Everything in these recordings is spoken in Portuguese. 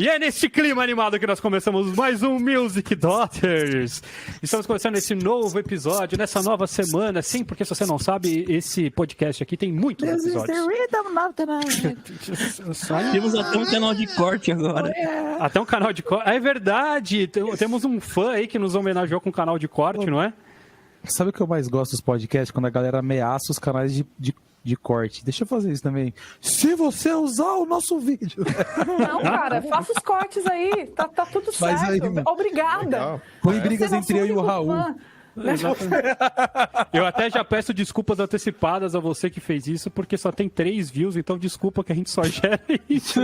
E é neste clima animado que nós começamos mais um Music Daughters. Estamos começando esse novo episódio, nessa nova semana. Sim, porque se você não sabe, esse podcast aqui tem muitos episódios. Temos até um canal de corte agora. Até um canal de corte. É verdade, temos um fã aí que nos homenageou com um canal de corte, não é? Sabe o que eu mais gosto dos podcasts? Quando a galera ameaça os canais de corte. Deixa eu fazer isso também. Se você usar o nosso vídeo. Não, cara, faça os cortes aí. Tá tudo certo. Aí, obrigada. Põe brigas entre eu e o Raul. Fã. Eu até já peço desculpas antecipadas a você que fez isso, porque só tem 3 views, então desculpa que a gente só gera isso.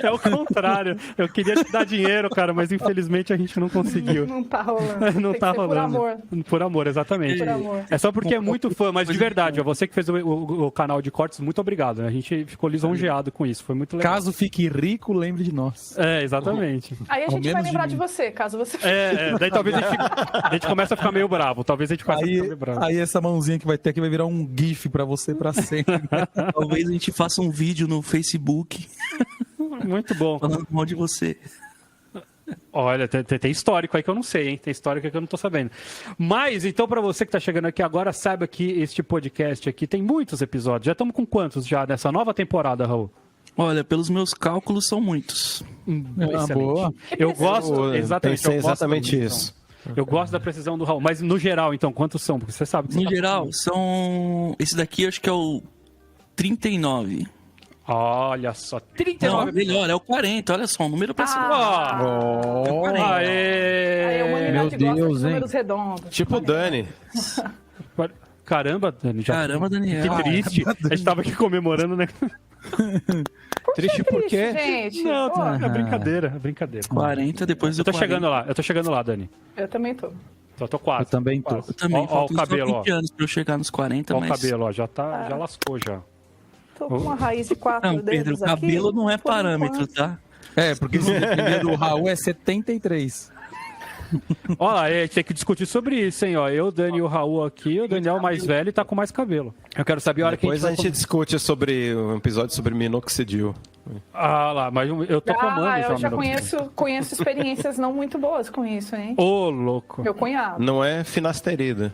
É o contrário. Eu queria te dar dinheiro, cara, mas infelizmente a gente não conseguiu. Não tá rolando. Não Tem tá que ser rolando. por amor. Por amor, exatamente. Por amor. É só porque é muito fã, mas de verdade, ó, você que fez o canal de cortes, muito obrigado. Né? A gente ficou lisonjeado com isso, foi muito legal. Caso fique rico, lembre de nós. É, exatamente. Aí a gente vai menos lembrar de de mim. você, caso você... Daí talvez a gente começa a ficar meio bravo. Talvez a gente comece a ficar meio bravo. Aí essa mãozinha que vai ter aqui vai virar um gif pra você pra sempre. Talvez a gente faça um vídeo no Facebook Muito bom. falando mal de você. Olha, tem histórico aí que eu não sei, hein? Tem histórico aí que eu não tô sabendo. Mas, então, pra você que tá chegando aqui agora, saiba que este podcast aqui tem muitos episódios. Já estamos com quantos já nessa nova temporada, Raul? Olha, pelos meus cálculos são muitos. Excelente. Boa. Eu gosto, exatamente. Pensei eu gosto exatamente da isso. precisão. Eu gosto da precisão do Raul. Mas no geral, então, quantos são? Porque você sabe que você No geral, são... Esse daqui eu acho que é o 39. Olha só, Não, 39. melhor, é o 40. Olha só, um número pra cima. Ah, É o 40. Aí aê! a humanidade Meu gosta Deus, de hein? números redondos. Tipo o Dani. Caramba, Dani. Caramba, Daniel. Que triste. A gente tava aqui comemorando, né? Triste por quê? Gente, Não, pô, é brincadeira, é brincadeira. 40 depois do Eu tô 40. chegando lá, Dani. eu também tô. Tô quase. Eu também tô. quase. Eu também, Ó o faltam só cabelo, ó. 20 anos pra eu chegar nos 40, Ó o mas... cabelo, ó. Já lascou já. Tô com uma raiz de 4 Não, Pedro, dedos o cabelo aqui, não é por parâmetro, enquanto. tá? É, porque se depender do Raul é 73. Ó, tem que discutir sobre isso, hein, ó. Eu, Dani e o Raul aqui, o Daniel mais velho tá com mais cabelo. Eu quero saber a hora que Depois a a gente gente discute sobre um episódio sobre minoxidil. Ah lá, mas eu tô tomando já. Eu já meu conheço experiências não muito boas com isso, hein? Ô, louco. Meu cunhado. Não é finasterida.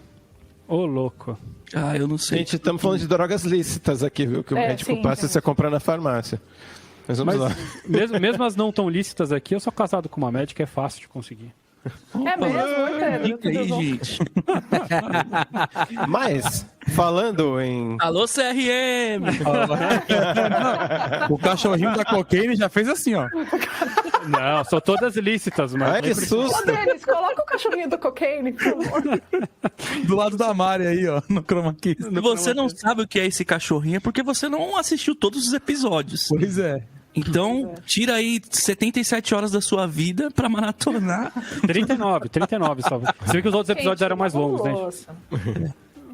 Ô, louco. Ah, eu não sei. Gente, estamos falando de drogas lícitas aqui, viu? Que o médico sim, passa e sim. você compra na farmácia. Mas vamos lá. Mesmo as não tão lícitas aqui, eu sou casado com uma médica, é fácil de conseguir. É mesmo, Pedro? Fica aí, gente. Mas, falando em... Alô, CRM! O cachorrinho da cocaine já fez assim, ó. Não, são todas lícitas, mas... Ai, que Ô, susto! Denis, coloca o cachorrinho do cocaine, por favor. Do lado da Mari aí, ó, no chroma key. Você não sabe o que é esse cachorrinho, é porque você não assistiu todos os episódios. Pois é. Então, tira aí 77 horas da sua vida pra maratonar. 39 só. Você viu que os outros episódios Gente, eram mais longos, né? louça.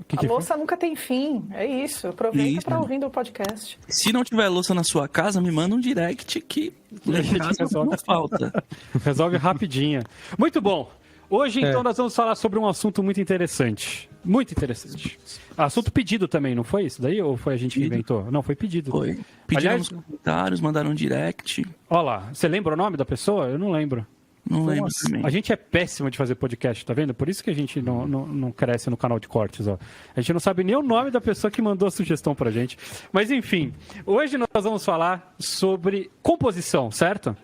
Que A foi? louça nunca tem fim. É isso. Aproveita Isso. pra ouvir o podcast. Se não tiver louça na sua casa, me manda um direct que lá em casa não falta. Resolve rapidinho. Muito bom. Hoje, então, nós vamos falar sobre um assunto muito interessante. Muito interessante. Assunto pedido também, não foi isso daí? Ou foi a gente que inventou? Não, foi pedido. Foi. Pediram Aliás, nos comentários, mandaram um direct. Olha lá, você lembra o nome da pessoa? Eu não lembro. Não lembro também. A gente é péssimo de fazer podcast, tá vendo? Por isso que a gente não cresce no canal de cortes, ó. A gente não sabe nem o nome da pessoa que mandou a sugestão pra gente. Mas enfim, hoje nós vamos falar sobre composição, certo?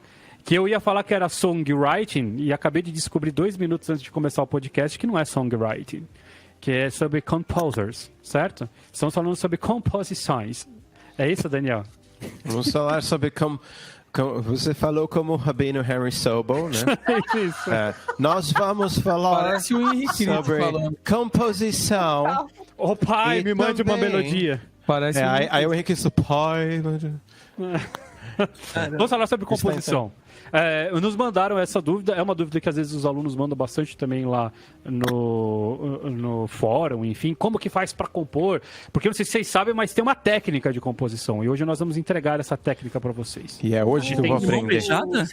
Que eu ia falar que era songwriting e acabei de descobrir 2 minutos antes de começar o podcast que não é songwriting, que é sobre composers, certo? Estamos falando sobre composições. É isso, Daniel? Vamos falar sobre você falou como o Rabino Harry Sobel, né? Isso. Nós vamos falar Parece o Henrique sobre falando. composição. Ô pai, E me mande uma também- melodia. Parece Aí o Henrique disse, pai... Vamos falar sobre composição. Nos mandaram essa dúvida, é uma dúvida que às vezes os alunos mandam bastante também lá no fórum, enfim, como que faz para compor? Porque eu não sei se vocês sabem, mas tem uma técnica de composição e hoje nós vamos entregar essa técnica para vocês. E é hoje que eu vou Tem aprender. Beijada?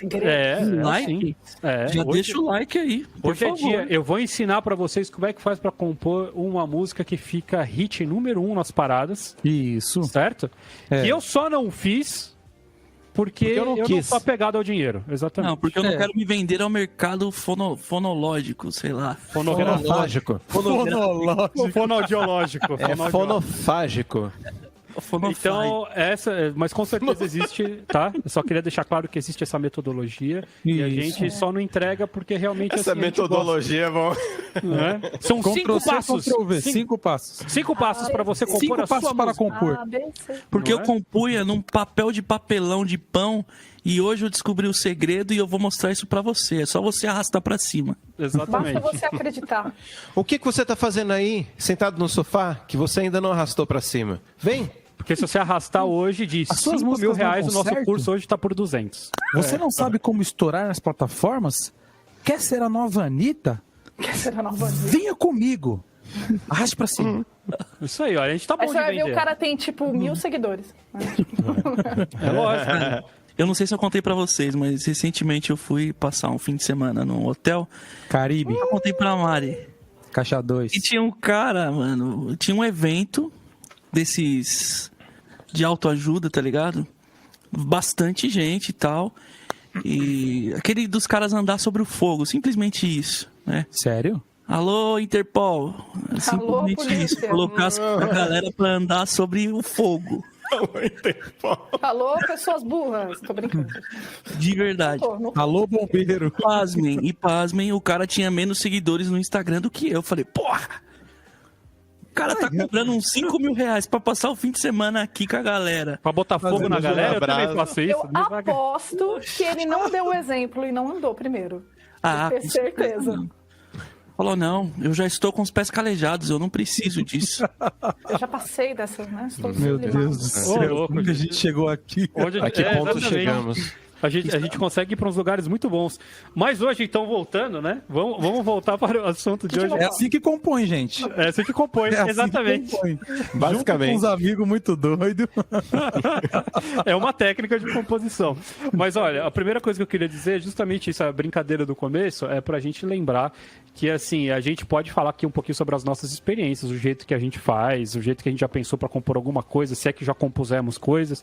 Like? Assim. Já deixa o like aí, por Hoje é favor. dia, eu vou ensinar para vocês como é que faz para compor uma música que fica hit número 1 nas paradas, Isso. certo? É. Que eu só não fiz Porque eu não quis. sou apegado ao dinheiro, exatamente. Não, porque eu não quero me vender ao mercado fonológico, sei lá. Fonofágico. Fonoaudiológico. É fonofágico. Então, mas com certeza existe, tá? Eu só queria deixar claro que existe essa metodologia e a gente só não entrega porque realmente Essa assim, metodologia é bom. não é? São 5 passos. 5 passos. 5 passos para você compor 5 a sua passos para música. compor. Porque Não eu é? compunha num papel de papelão de pão e hoje eu descobri o segredo e eu vou mostrar isso pra você. É só você arrastar pra cima. Exatamente. Basta você acreditar. O que você tá fazendo aí, sentado no sofá, que você ainda não arrastou pra cima? Vem! Porque se você arrastar hoje de As suas 5 mil músicas não reais, o dão nosso certo? curso hoje está por 200. Você não sabe como estourar nas plataformas? Quer ser a nova Anitta? Quer ser a nova vida. Venha comigo. Arraste pra cima. Isso aí, olha, a gente tá bom Aí de você vai ver vender. o cara tem, tipo, 1.000 seguidores. É lógico. Eu não sei se eu contei pra vocês, mas recentemente eu fui passar um fim de semana num hotel. Caribe, Eu contei pra Mari. caixa 2. E tinha um cara, mano, tinha um evento desses de autoajuda, tá ligado? Bastante gente e tal. E aquele dos caras andar sobre o fogo, simplesmente isso, né? Sério? Alô, Interpol. Simplesmente polícia. isso. Colocar a galera pra andar sobre o fogo. Alô, pessoas burras. Tô brincando. De verdade. Tô, Alô, bombeiro. Pasmem, o cara tinha menos seguidores no Instagram do que eu. Falei, porra! O cara tá cobrando uns 5 mil reais pra passar o fim de semana aqui com a galera. Pra botar fogo Fazendo na galera, eu também brasa. faço isso. Eu aposto que ele não deu o exemplo e não andou primeiro. Ah, Tenho com certeza certeza. não. Falou, não, eu já estou com os pés calejados, eu não preciso disso. Eu já passei dessa, né? Estou Meu sublimada. Deus do céu. Ô, louco, Onde a gente chegou aqui? Hoje, A que ponto exatamente. chegamos? A gente consegue ir para uns lugares muito bons. Mas hoje, então, voltando, né? Vamos voltar para o assunto de hoje. É assim que compõe, gente. É assim que compõe, É assim exatamente. que compõe. Basicamente. Junto com uns amigos muito doidos. É uma técnica de composição. Mas olha, a primeira coisa que eu queria dizer é justamente isso, a brincadeira do começo, é pra gente lembrar que, assim, a gente pode falar aqui um pouquinho sobre as nossas experiências, o jeito que a gente faz, o jeito que a gente já pensou pra compor alguma coisa, se é que já compusemos coisas,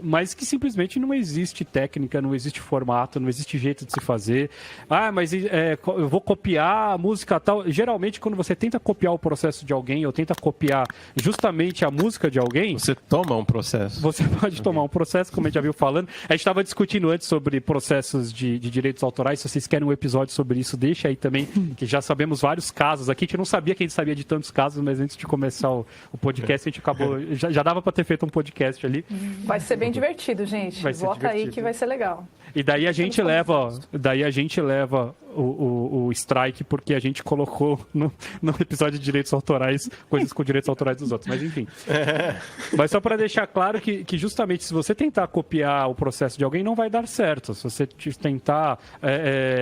mas que simplesmente não existe técnica, não existe formato, não existe jeito de se fazer. Ah, mas eu vou copiar a música tal. Geralmente, quando você tenta copiar o processo de alguém ou tenta copiar justamente a música de alguém, Você toma um processo. você pode tomar um processo, como a gente já viu falando. A gente estava discutindo antes sobre processos de direitos autorais. Se vocês querem um episódio sobre isso, deixa aí também, que já sabemos vários casos aqui. A gente não sabia que a gente sabia de tantos casos, mas antes de começar o podcast, a gente acabou... Já dava para ter feito um podcast ali. Vai ser bem divertido, gente. Vai ser Bota aí divertido. que vai ser legal. E daí a gente leva, o strike porque a gente colocou no episódio de direitos autorais coisas com direitos autorais dos outros, mas enfim. Mas só para deixar claro que justamente se você tentar copiar o processo de alguém não vai dar certo. Se você tentar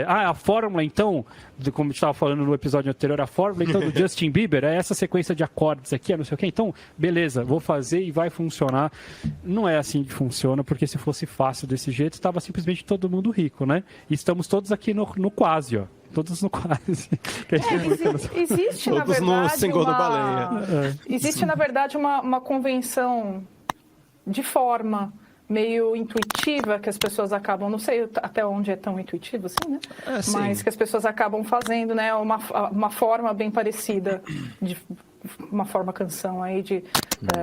a fórmula então, como a gente estava falando no episódio anterior, a fórmula então do Justin Bieber é essa sequência de acordes aqui, não sei o que. Então, beleza, vou fazer e vai funcionar. Não é assim que funciona, porque se fosse fácil desse jeito, estava simplesmente todo mundo rico, né? E estamos todos aqui no quase, ó. Todos no quase. Existe, na Todos no verdade, single do Baleia. Existe, na verdade, uma convenção de forma meio intuitiva que as pessoas acabam, não sei até onde é tão intuitivo assim, né? Sim. Mas que as pessoas acabam fazendo, né? Uma forma bem parecida, de uma forma canção aí de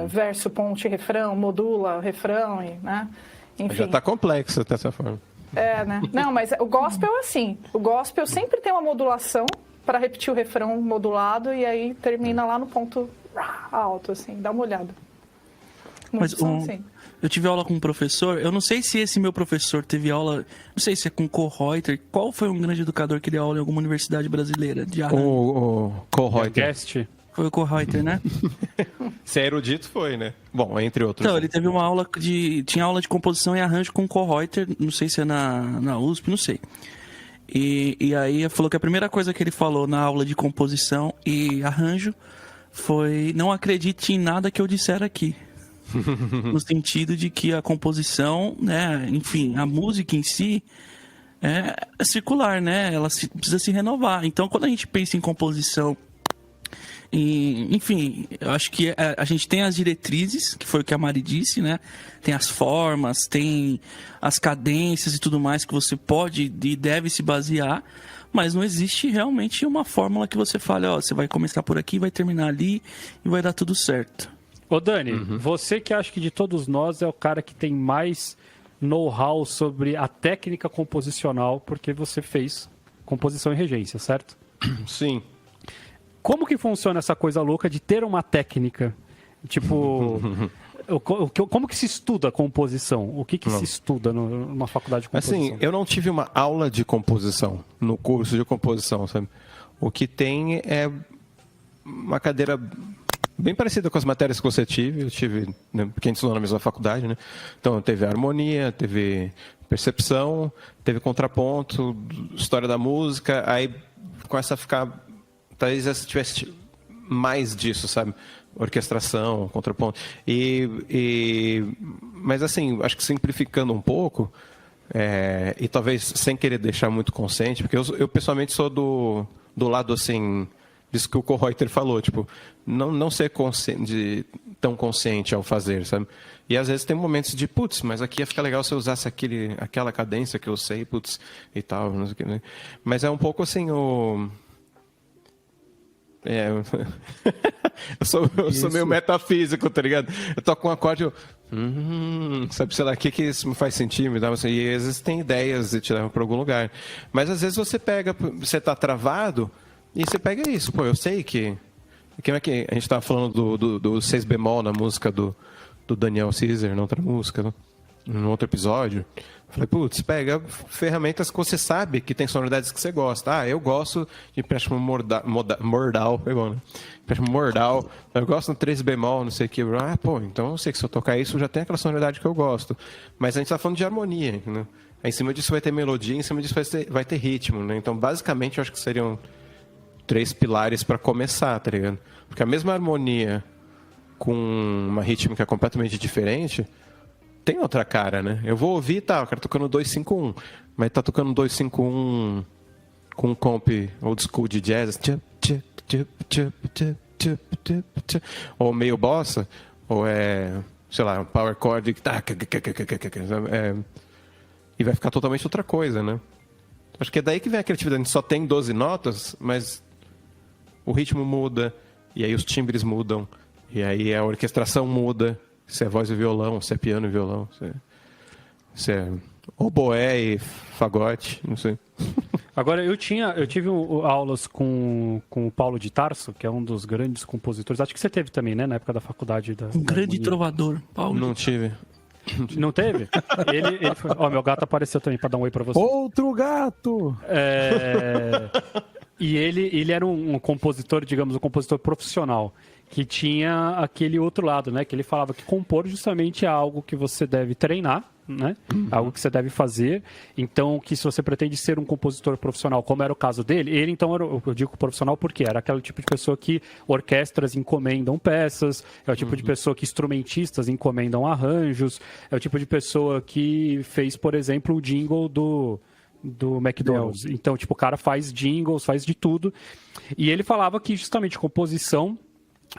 verso, ponte, refrão, modula, refrão, e, né? Enfim. Já tá complexo dessa forma. Né? Não, mas o gospel é assim. O gospel sempre tem uma modulação para repetir o refrão modulado e aí termina lá no ponto alto, assim. Dá uma olhada. Mas Muitos são assim. eu tive aula com um professor, eu não sei se esse meu professor teve aula, não sei se é com Kohreuter, qual foi um grande educador que deu aula em alguma universidade brasileira de arranjo? O Kohreuter. Guest. Foi o Kohreuter, né? Se é erudito, foi, né? Bom, entre outros. Então, ele teve uma aula tinha aula de composição e arranjo com Kohreuter, não sei se é na USP, não sei. E aí ele falou que a primeira coisa que ele falou na aula de composição e arranjo foi: não acredite em nada que eu disser aqui. No sentido de que a composição, né, enfim, a música em si é circular, né? Ela precisa se renovar. Então, quando a gente pensa em composição E, enfim, eu acho que a gente tem as diretrizes, que foi o que a Mari disse, né? Tem as formas, tem as cadências e tudo mais que você pode e deve se basear, mas não existe realmente uma fórmula que você fale, ó, você vai começar por aqui, vai terminar ali e vai dar tudo certo. Ô Dani, você que acha que de todos nós é o cara que tem mais know-how sobre a técnica composicional, porque você fez composição e regência, certo? Sim. Como que funciona essa coisa louca de ter uma técnica? Tipo, como que se estuda a composição? O que se estuda numa faculdade de composição? Assim, eu não tive uma aula de composição no curso de composição, sabe? O que tem é uma cadeira bem parecida com as matérias que você tive. Eu tive, né, porque a gente estudou na mesma faculdade, né? Então, teve harmonia, teve percepção, teve contraponto, história da música, aí começa a ficar... Talvez se tivesse mais disso, sabe? Orquestração, contraponto. Mas, assim, acho que simplificando um pouco, e talvez sem querer deixar muito consciente, porque eu pessoalmente sou do lado, assim, disso que o Kohreuter falou, tipo, não ser tão consciente ao fazer, sabe? E às vezes tem momentos de, putz, mas aqui ia ficar legal se eu usasse aquela cadência que eu sei, putz, e tal, não sei o que, né? Mas é um pouco assim eu sou meio metafísico, tá ligado? Eu toco um acorde, sabe, sei lá, o que isso me faz sentir, me dá assim, e às vezes tem ideias e te levam para algum lugar. Mas às vezes você tá travado e você pega isso, pô, eu sei que a gente tava falando do 6 bemol na música do Daniel Caesar, na outra música, né? No outro episódio. Falei, putz, pega ferramentas que você sabe que tem sonoridades que você gosta. Eu gosto de empréstimo modal, pegou, né? Empréstimo modal, eu gosto no 3 bemol, não sei o que. Então eu sei que se eu tocar isso, já tem aquela sonoridade que eu gosto. Mas a gente tá falando de harmonia, né? Aí, em cima disso vai ter melodia, em cima disso vai ter ritmo, né? Então, basicamente, eu acho que seriam 3 pilares para começar, tá ligado? Porque a mesma harmonia com uma rítmica completamente diferente tem outra cara, né? Eu vou ouvir, tá, o cara tocando 2-5-1, mas tá tocando 2-5-1 com um comp old school de jazz, ou meio bossa, ou sei lá, um power chord, e vai ficar totalmente outra coisa, né? Acho que é daí que vem a criatividade. A gente só tem 12 notas, mas o ritmo muda, e aí os timbres mudam, e aí a orquestração muda. Se é voz e violão, se é piano e violão, se é oboé e fagote, não sei. Agora, eu tive aulas com o Paulo de Tarso, que é um dos grandes compositores. Acho que você teve também, né? Na época da faculdade. Um grande trovador, Paulo. Não tive. Não teve? Ele foi... meu gato apareceu também para dar um oi para você. Outro gato! E ele era um compositor, digamos, um compositor profissional, que tinha aquele outro lado, né? Que ele falava que compor justamente é algo que você deve treinar, né? Algo que você deve fazer. Então, que se você pretende ser um compositor profissional, como era o caso dele, ele então eu digo profissional porque era aquele tipo de pessoa que orquestras encomendam peças, é o tipo de pessoa que instrumentistas encomendam arranjos, é o tipo de pessoa que fez, por exemplo, o jingle do McDonald's. Então, tipo, o cara faz jingles, faz de tudo. E ele falava que justamente composição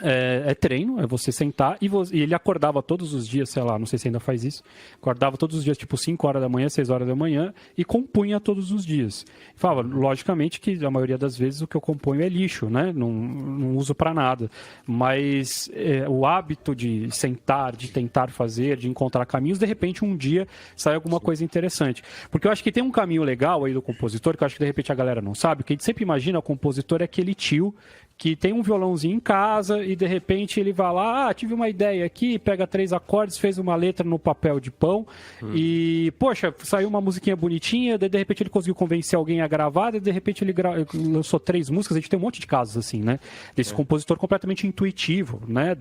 é treino, é você sentar e ele acordava todos os dias, sei lá, não sei se ainda faz isso, acordava todos os dias, tipo 5 horas da manhã, 6 horas da manhã e compunha todos os dias. Falava, logicamente que a maioria das vezes o que eu componho é lixo, né? Não uso para nada, mas o hábito de sentar, de tentar fazer, de encontrar caminhos, de repente um dia sai alguma coisa interessante. Porque eu acho que tem um caminho legal aí do compositor, que eu acho que de repente a galera não sabe, que a gente sempre imagina o compositor é aquele tio que tem um violãozinho em casa e de repente ele vai lá, tive uma ideia aqui, pega 3 acordes, fez uma letra no papel de pão e, poxa, saiu uma musiquinha bonitinha, de repente ele conseguiu convencer alguém a gravar, de repente ele lançou 3 músicas, a gente tem um monte de casos assim, né? Desse compositor completamente intuitivo, né?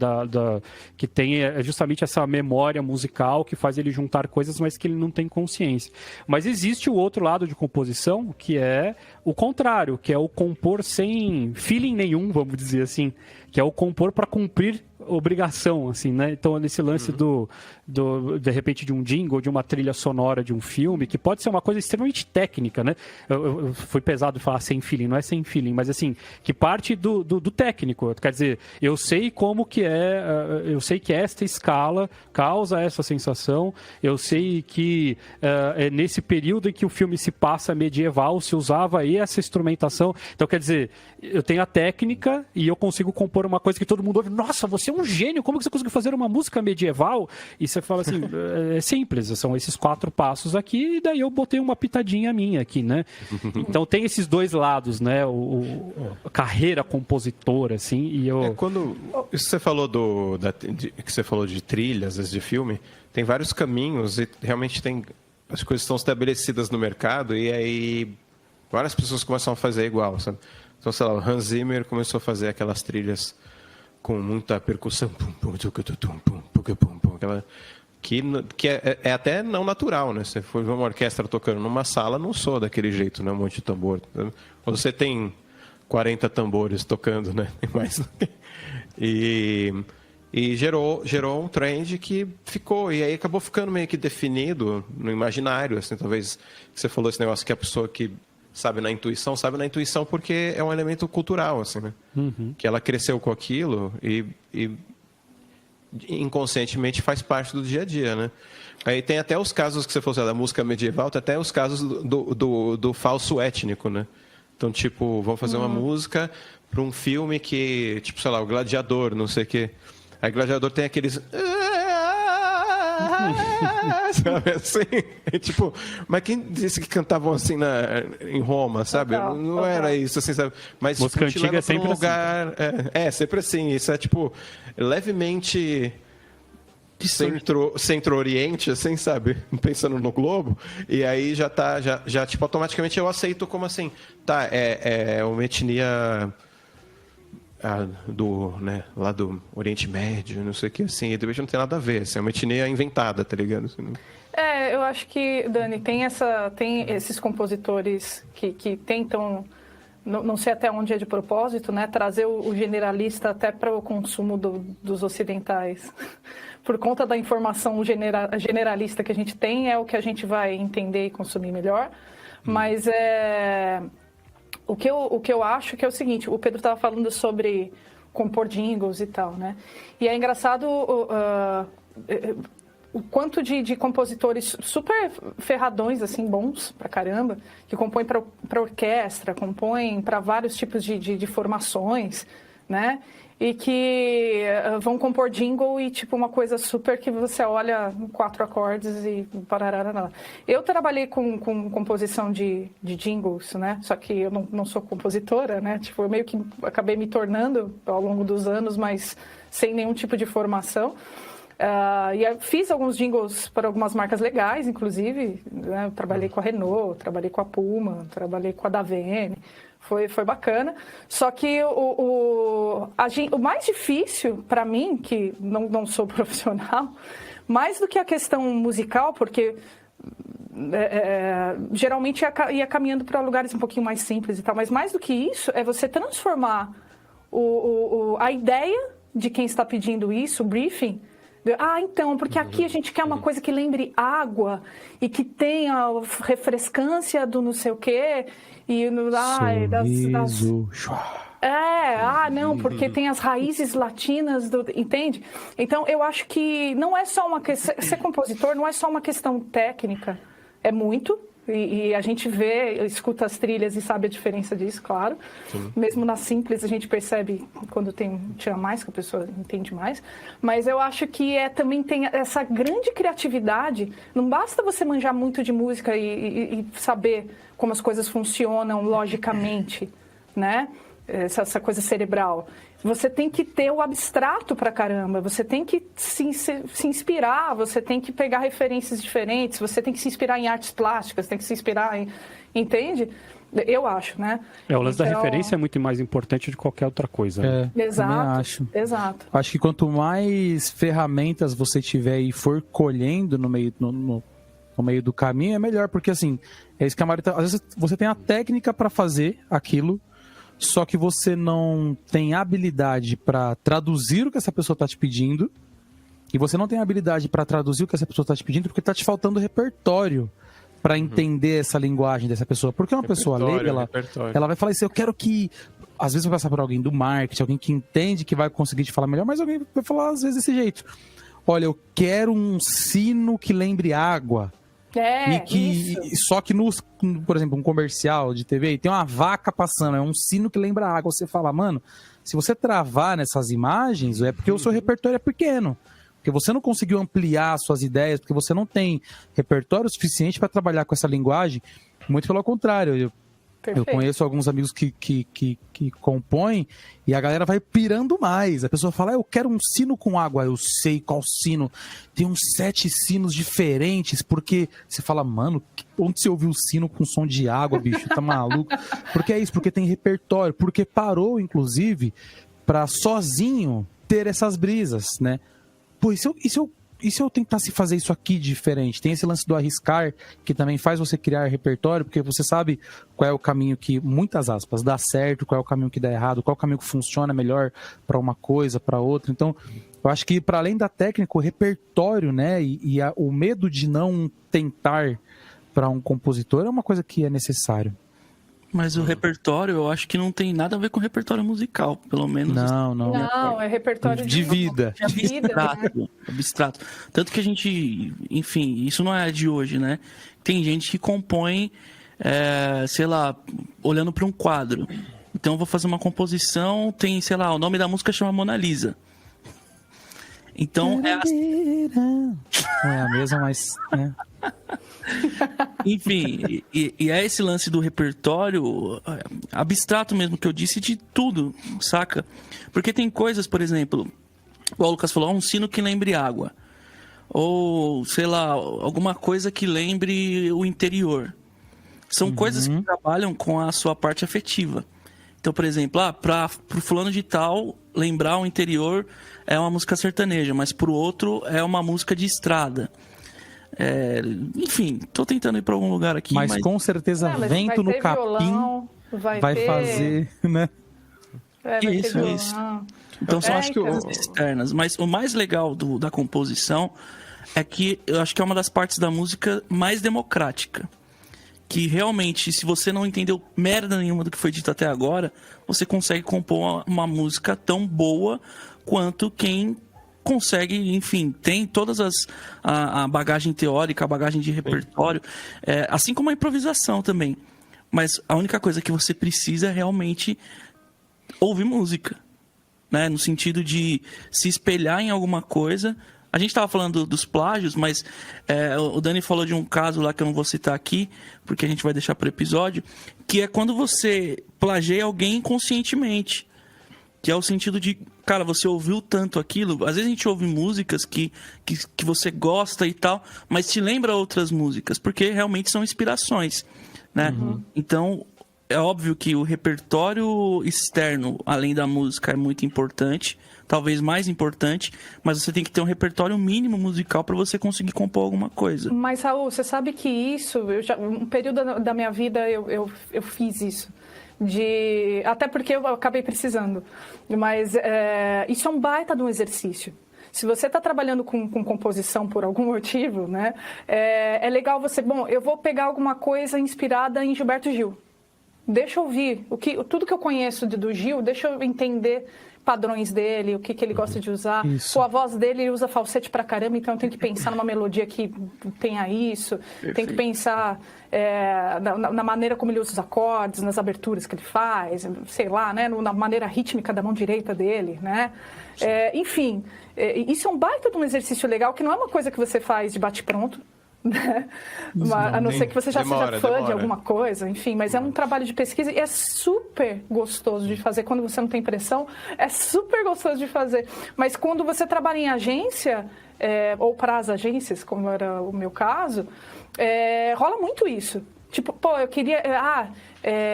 Que tem justamente essa memória musical que faz ele juntar coisas, mas que ele não tem consciência. Mas existe o outro lado de composição, que é o contrário, que é o compor sem feeling nenhum, vamos dizer assim, que é o compor para cumprir obrigação, assim, né? Então, nesse lance de repente, de um jingle, de uma trilha sonora de um filme, que pode ser uma coisa extremamente técnica, né? Eu fui pesado falar sem feeling, não é sem feeling, mas assim, que parte do técnico. Quer dizer, eu sei como que eu sei que esta escala causa essa sensação, eu sei que nesse período em que o filme se passa medieval, se usava essa instrumentação. Então, quer dizer, eu tenho a técnica e eu consigo compor uma coisa que todo mundo ouve. Nossa, você é um gênio, como que você conseguiu fazer uma música medieval? E você fala assim, é simples, são esses 4 passos aqui, e daí eu botei uma pitadinha minha aqui, né? Então tem esses dois lados, né? A carreira compositora, assim, e eu... Quando isso você falou que você falou de trilhas, às vezes, de filme, tem vários caminhos e realmente as coisas estão estabelecidas no mercado e aí várias pessoas começam a fazer igual, sabe? Então, sei lá, o Hans Zimmer começou a fazer aquelas trilhas com muita percussão, aquela que é até não natural, né? Se for uma orquestra tocando numa sala, não soa daquele jeito, né? Um monte de tambor. Ou você tem 40 tambores tocando, né? E gerou um trend que ficou, e aí acabou ficando meio que definido no imaginário, assim, talvez você falou esse negócio que a pessoa que sabe na intuição porque é um elemento cultural, assim, né? Que ela cresceu com aquilo e inconscientemente faz parte do dia a dia, né? Aí tem até os casos que você falou, da música medieval, tem até os casos do falso étnico, né? Então, tipo, vamos fazer uma música para um filme que, tipo, sei lá, o Gladiador, não sei o quê. Aí o Gladiador tem aqueles... sabe assim? Tipo, mas quem disse que cantavam assim em Roma, sabe? Não era isso, assim, sabe? Mas música tipo, antiga é sempre um lugar, assim. Sempre assim. Isso é, tipo, levemente centro-oriente, assim, sabe? Pensando no globo. E aí já tipo, automaticamente eu aceito como assim, tá, é uma etnia... lá do Oriente Médio, não sei o que, assim, e depois não tem nada a ver, assim, é uma etnia inventada, tá ligado? Assim, eu acho que, Dani, tem esses compositores que tentam, não sei até onde é de propósito, né, trazer o generalista até para o consumo dos ocidentais. Por conta da informação generalista que a gente tem, é o que a gente vai entender e consumir melhor, mas O que eu acho que é o seguinte, o Pedro estava falando sobre compor jingles e tal, né? E é engraçado o quanto de compositores super ferradões, assim, bons pra caramba, que compõem para orquestra, compõem para vários tipos de formações, né? E que vão compor jingle e, tipo, uma coisa super que você olha 4 acordes e parará. Eu trabalhei com composição de jingles, né? Só que eu não sou compositora, né? Tipo, eu meio que acabei me tornando ao longo dos anos, mas sem nenhum tipo de formação. E eu fiz alguns jingles para algumas marcas legais, inclusive, né? Eu trabalhei com a Renault, trabalhei com a Puma, trabalhei com a Davene. Foi bacana. Só que o mais difícil para mim, que não sou profissional, mais do que a questão musical, porque geralmente ia caminhando para lugares um pouquinho mais simples e tal, mas mais do que isso é você transformar a ideia de quem está pedindo isso, o briefing. Então, porque aqui a gente quer uma coisa que lembre água e que tenha a refrescância do não sei o quê. E não, porque tem as raízes latinas, entende? Então, eu acho que não é só uma questão... Ser compositor não é só uma questão técnica, é muito... E a gente escuta as trilhas e sabe a diferença disso, claro. Sim. Mesmo na simples, a gente percebe quando tinha mais, que a pessoa entende mais. Mas eu acho que também tem essa grande criatividade. Não basta você manjar muito de música e saber como as coisas funcionam logicamente, né? Essa coisa cerebral. Você tem que ter o abstrato pra caramba, você tem que se inspirar, você tem que pegar referências diferentes, você tem que se inspirar em artes plásticas, tem que se inspirar entende? Eu acho, né? O lance da referência é muito mais importante de qualquer outra coisa. Né? Exato, exato. Acho que quanto mais ferramentas você tiver e for colhendo no meio do caminho, é melhor, porque assim, é isso que a Mari às vezes você tem a técnica para fazer aquilo, só que você não tem habilidade para traduzir o que essa pessoa está te pedindo, e você não tem habilidade para traduzir o que essa pessoa está te pedindo porque está te faltando repertório para entender essa linguagem dessa pessoa. Porque uma pessoa leiga, ela vai falar assim, eu quero que... Às vezes vai passar por alguém do marketing, alguém que entende que vai conseguir te falar melhor, mas alguém vai falar às vezes desse jeito. Olha, eu quero um sino que lembre água. Só que, por exemplo, um comercial de TV, tem uma vaca passando, é um sino que lembra água. Você fala, mano, se você travar nessas imagens, é porque o seu repertório é pequeno. Porque você não conseguiu ampliar suas ideias, porque você não tem repertório suficiente para trabalhar com essa linguagem. Muito pelo contrário, eu conheço alguns amigos que compõem e a galera vai pirando mais. A pessoa fala, eu quero um sino com água. Eu sei qual sino. Tem uns 7 sinos diferentes, porque você fala, mano, onde você ouviu o sino com som de água, bicho? Tá maluco? Porque é isso, porque tem repertório, porque parou, inclusive, para sozinho ter essas brisas, né? Pô, e se eu tentasse fazer isso aqui diferente? Tem esse lance do arriscar, que também faz você criar repertório, porque você sabe qual é o caminho que, muitas aspas, dá certo, qual é o caminho que dá errado, qual é o caminho que funciona melhor para uma coisa, para outra. Então, eu acho que, para além da técnica, o repertório, né, o medo de não tentar para um compositor é uma coisa que é necessário. Mas o repertório, eu acho que não tem nada a ver com repertório musical, pelo menos. Não, é repertório de vida. Abstrato. Tanto que a gente, enfim, isso não é de hoje, né? Tem gente que compõe, sei lá, olhando para um quadro. Então eu vou fazer uma composição, tem, sei lá, o nome da música chama Mona Lisa. Então Não é a mesma, mas... né? Enfim, e é esse lance do repertório abstrato mesmo que eu disse, de tudo, saca? Porque tem coisas, por exemplo, o Lucas falou, um sino que lembre água. Ou, sei lá, alguma coisa que lembre o interior. São coisas que trabalham com a sua parte afetiva. Então, por exemplo, pro fulano de tal, lembrar o interior é uma música sertaneja, mas pro outro é uma música de estrada. Enfim, tô tentando ir para algum lugar aqui. Mas com certeza vento no capim violão, vai fazer, né? Isso. Então são as coisas externas. Mas o mais legal da composição é que eu acho que é uma das partes da música mais democrática. Que realmente, se você não entendeu merda nenhuma do que foi dito até agora, você consegue compor uma música tão boa quanto quem consegue, enfim, tem todas a bagagem teórica, a bagagem de repertório, assim como a improvisação também. Mas a única coisa que você precisa é realmente ouvir música, né? No sentido de se espelhar em alguma coisa. A gente estava falando dos plágios, mas o Dani falou de um caso lá que eu não vou citar aqui, porque a gente vai deixar para o episódio, que é quando você plageia alguém inconscientemente. Que é o sentido de, cara, você ouviu tanto aquilo. Às vezes a gente ouve músicas que você gosta e tal, mas te lembra outras músicas, porque realmente são inspirações, né? Então, é óbvio que o repertório externo, além da música, é muito importante, talvez mais importante, mas você tem que ter um repertório mínimo musical para você conseguir compor alguma coisa. Mas, Raul, você sabe que isso, um período da minha vida eu fiz isso. Até porque eu acabei precisando. Mas isso é um baita de um exercício. Se você está trabalhando com composição por algum motivo, né, é legal você... Bom, eu vou pegar alguma coisa inspirada em Gilberto Gil. Deixa eu ouvir. Tudo que eu conheço do Gil, deixa eu entender padrões dele, o que ele gosta de usar. Pô, a voz dele, ele usa falsete pra caramba, então eu tenho que pensar numa melodia que tenha isso. Perfeito. Tem que pensar na maneira como ele usa os acordes, nas aberturas que ele faz, sei lá, né, na maneira rítmica da mão direita dele, né? Enfim, isso é um baita de um exercício legal, que não é uma coisa que você faz de bate-pronto, né? A não ser que você já seja fã de alguma coisa, enfim, mas é um trabalho de pesquisa e é super gostoso de fazer. Quando você não tem pressão, é super gostoso de fazer. Mas quando você trabalha em agência, ou para as agências, como era o meu caso, rola muito isso. Tipo, pô, eu queria...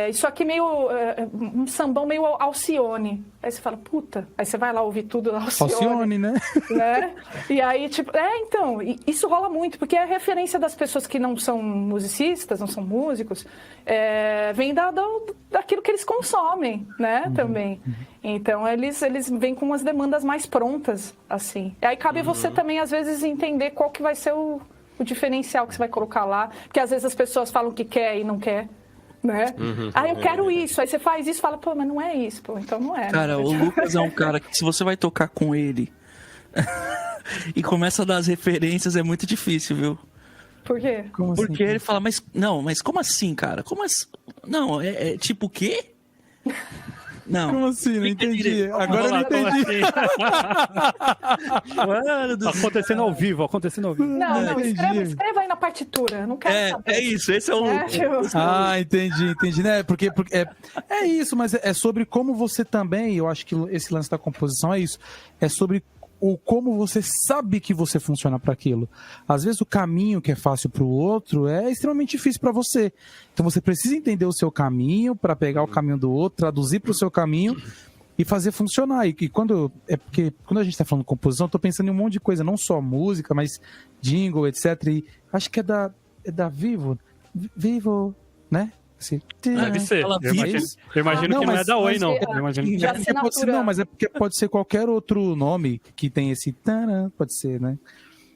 isso aqui meio... um sambão meio Alcione. Aí você fala, puta... Aí você vai lá ouvir tudo da Alcione, né? E aí, tipo... então, isso rola muito, porque a referência das pessoas que não são musicistas, não são músicos, vem daquilo que eles consomem, né, também. Então, eles vêm com as demandas mais prontas, assim. E aí cabe você também, às vezes, entender qual que vai ser o diferencial que você vai colocar lá. Porque, às vezes, as pessoas falam que quer e não quer, né? Eu quero isso. Aí você faz isso e fala, pô, mas não é isso, pô. Então não é. Cara, o Lucas é um cara que, se você vai tocar com ele e começa a dar as referências, é muito difícil, viu? Por quê? Como assim? Porque ele fala, mas como assim, cara? Como assim? Não, é tipo o quê? Não. Como assim? Não entendi. Agora eu não entendi. Mano do céu. Acontecendo ao vivo. Não, entendi. escreva aí na partitura. Eu não quero saber. É isso, esse é o Lucas. Entendi. Né? Porque é isso, mas é sobre como você também, eu acho que esse lance da composição é isso. É sobre o como você sabe que você funciona para aquilo. Às vezes o caminho que é fácil para o outro é extremamente difícil para você. Então você precisa entender o seu caminho para pegar o caminho do outro, traduzir para o seu caminho e fazer funcionar. Porque quando a gente está falando de composição, eu tô pensando em um monte de coisa, não só música, mas jingle, etc. E acho que é da Vivo, né? Assim, Deve ser. Fala Eu imagino que não é da Oi, não. Eu imagino que... De assinatura. Mas é porque pode ser qualquer outro nome que tem esse taran, pode ser, né?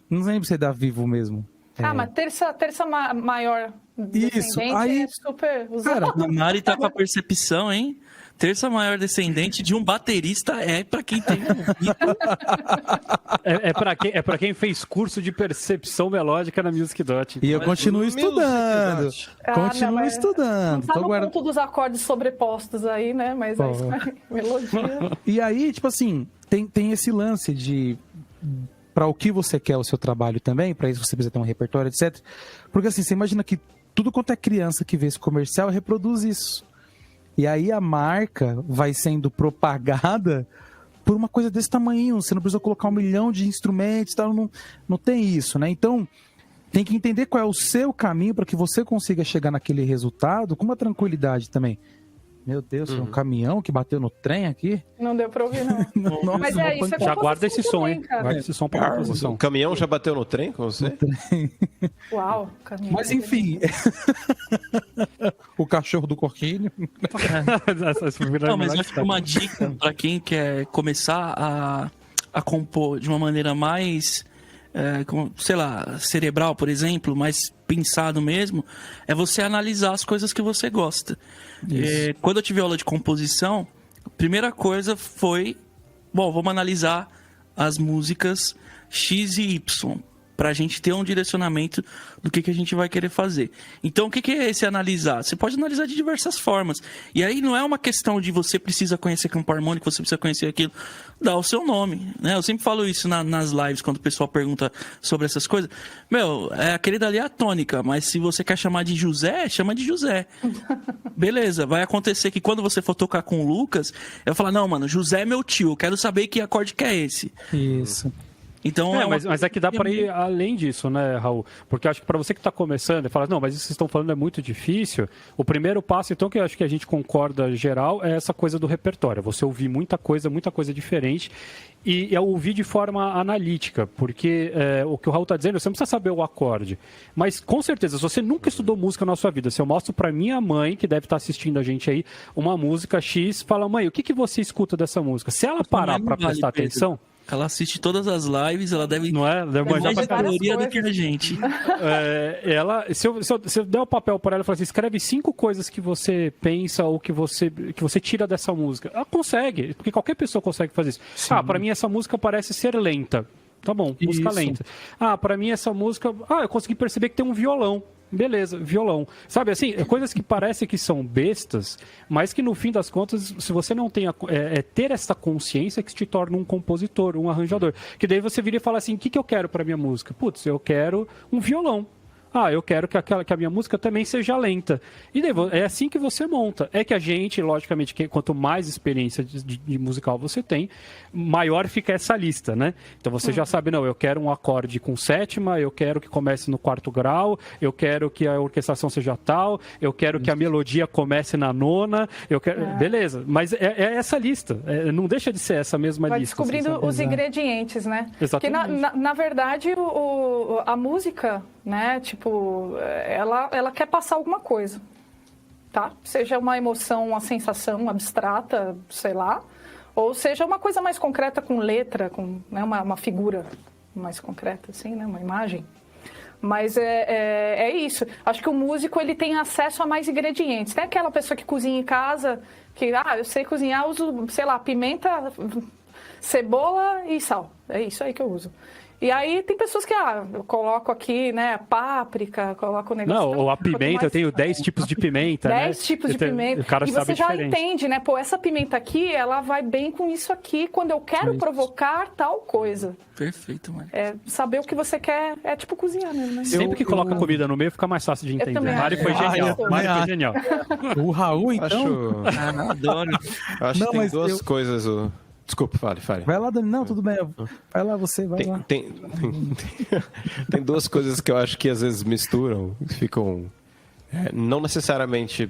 Não lembro se é da Vivo mesmo. Mas terça maior descendente aí, é super usado. cara, A Mari tá com a percepção, hein? Terça maior descendente de um baterista é pra quem tem ouvido. É pra quem fez curso de percepção melódica na Music Dot. E eu continuo estudando. Continuo estudando. Não tá Tô no guardando. ponto dos acordes sobrepostos aí, né? Mas é isso aí, melodia. E aí, tipo assim, tem esse lance de para o que você quer o seu trabalho também, para isso você precisa ter um repertório, etc. Porque assim, você imagina que tudo quanto é criança que vê esse comercial reproduz isso. E aí a marca vai sendo propagada por uma coisa desse tamanho. Você não precisa colocar 1 milhão de instrumentos, tal, não tem isso, né? Então, tem que entender qual é o seu caminho para que você consiga chegar naquele resultado com uma tranquilidade também. Meu Deus, foi um caminhão que bateu no trem aqui? Não deu pra ouvir, não. Nossa, Mas é isso, é Já guarda esse som, também, hein? cara. Guarda esse som pra composição. O caminhão já bateu no trem com você? Uau, caminho. Mas enfim, o cachorro do Corquinho. Não, mas eu acho que uma dica pra quem quer começar a compor de uma maneira mais, sei lá, cerebral, por exemplo, mais pensado mesmo, é você analisar as coisas que você gosta. Quando eu tive aula de composição, a primeira coisa foi, vamos analisar as músicas X e Y, pra gente ter um direcionamento do que a gente vai querer fazer. Então, o que é esse analisar? Você pode analisar de diversas formas. E aí não é uma questão de você precisa conhecer campo harmônico, você precisa conhecer aquilo. Dá o seu nome, né? Eu sempre falo isso nas lives, quando o pessoal pergunta sobre essas coisas. Aquele dali é a tônica, mas se você quer chamar de José, chama de José. Beleza, vai acontecer que quando você for tocar com o Lucas, eu vou falar, não, mano, José é meu tio, eu quero saber que acorde que é esse. Isso. Então, mas é que dá para ir além disso, né, Raul? Porque eu acho que para você que está começando e fala, não, mas isso que vocês estão falando é muito difícil, o primeiro passo, então, que eu acho que a gente concorda geral, é essa coisa do repertório. Você ouvir muita coisa diferente e é ouvir de forma analítica, porque o que o Raul está dizendo, você não precisa saber o acorde. Mas, com certeza, se você nunca estudou música na sua vida, se eu mostro para minha mãe, que deve estar assistindo a gente aí, uma música X, fala, mãe, o que você escuta dessa música? Se ela parar para prestar atenção... Ela assiste todas as lives, ela deve não é? Deve manjar mais pra teoria do que a gente. Se eu der o papel para ela e falar assim, escreve 5 coisas que você pensa ou que você tira dessa música. Ela consegue, porque qualquer pessoa consegue fazer isso. Sim. Para mim essa música parece ser lenta. Tá bom, música lenta. Para mim essa música... eu consegui perceber que tem um violão. Beleza, violão. Sabe assim, coisas que parecem que são bestas, mas que no fim das contas, se você não tem ter essa consciência que te torna um compositor, um arranjador. Que daí você vira e fala assim, o que eu quero para minha música? Putz, eu quero um violão. Eu quero que a minha música também seja lenta. E daí, é assim que você monta. É que a gente, logicamente, quanto mais experiência de musical você tem, maior fica essa lista, né? Então você já sabe, não, eu quero um acorde com sétima, eu quero que comece no 4º grau, eu quero que a orquestração seja tal, eu quero que a melodia comece na 9ª, eu quero... Beleza, mas é essa lista. Não deixa de ser essa mesma vai lista. Vai descobrindo os ingredientes, né? Exatamente. Porque, na verdade, a música, né, tipo, ela quer passar alguma coisa, tá? Seja uma emoção, uma sensação abstrata, sei lá, ou seja uma coisa mais concreta com letra, com, né, uma figura mais concreta, assim, né, uma imagem. Mas é isso. Acho que o músico ele tem acesso a mais ingredientes. Tem aquela pessoa que cozinha em casa, que, eu sei cozinhar, uso, sei lá, pimenta, cebola e sal. É isso aí que eu uso. E aí tem pessoas que, eu coloco aqui, né, páprica, coloco o negócio... Não, ou a pimenta, eu tenho 10 tipos de pimenta, 10 tipos de pimenta. O cara e sabe você já diferente. entende, né? Pô, essa pimenta aqui, ela vai bem com isso aqui, quando eu quero provocar tal coisa. Perfeito, mano. Saber o que você quer, é tipo cozinhar mesmo, né? Sempre que coloca comida no meio, fica mais fácil de entender. também Mari acho. foi genial. eu também Mari foi acho. genial. O Raul, então... Adoro. Acho Não, que tem mas duas coisas... Desculpa, fale. Vai lá, Dani. Não, tudo bem. Vai lá, você, vai lá. Tem duas coisas que eu acho que às vezes misturam, ficam... não necessariamente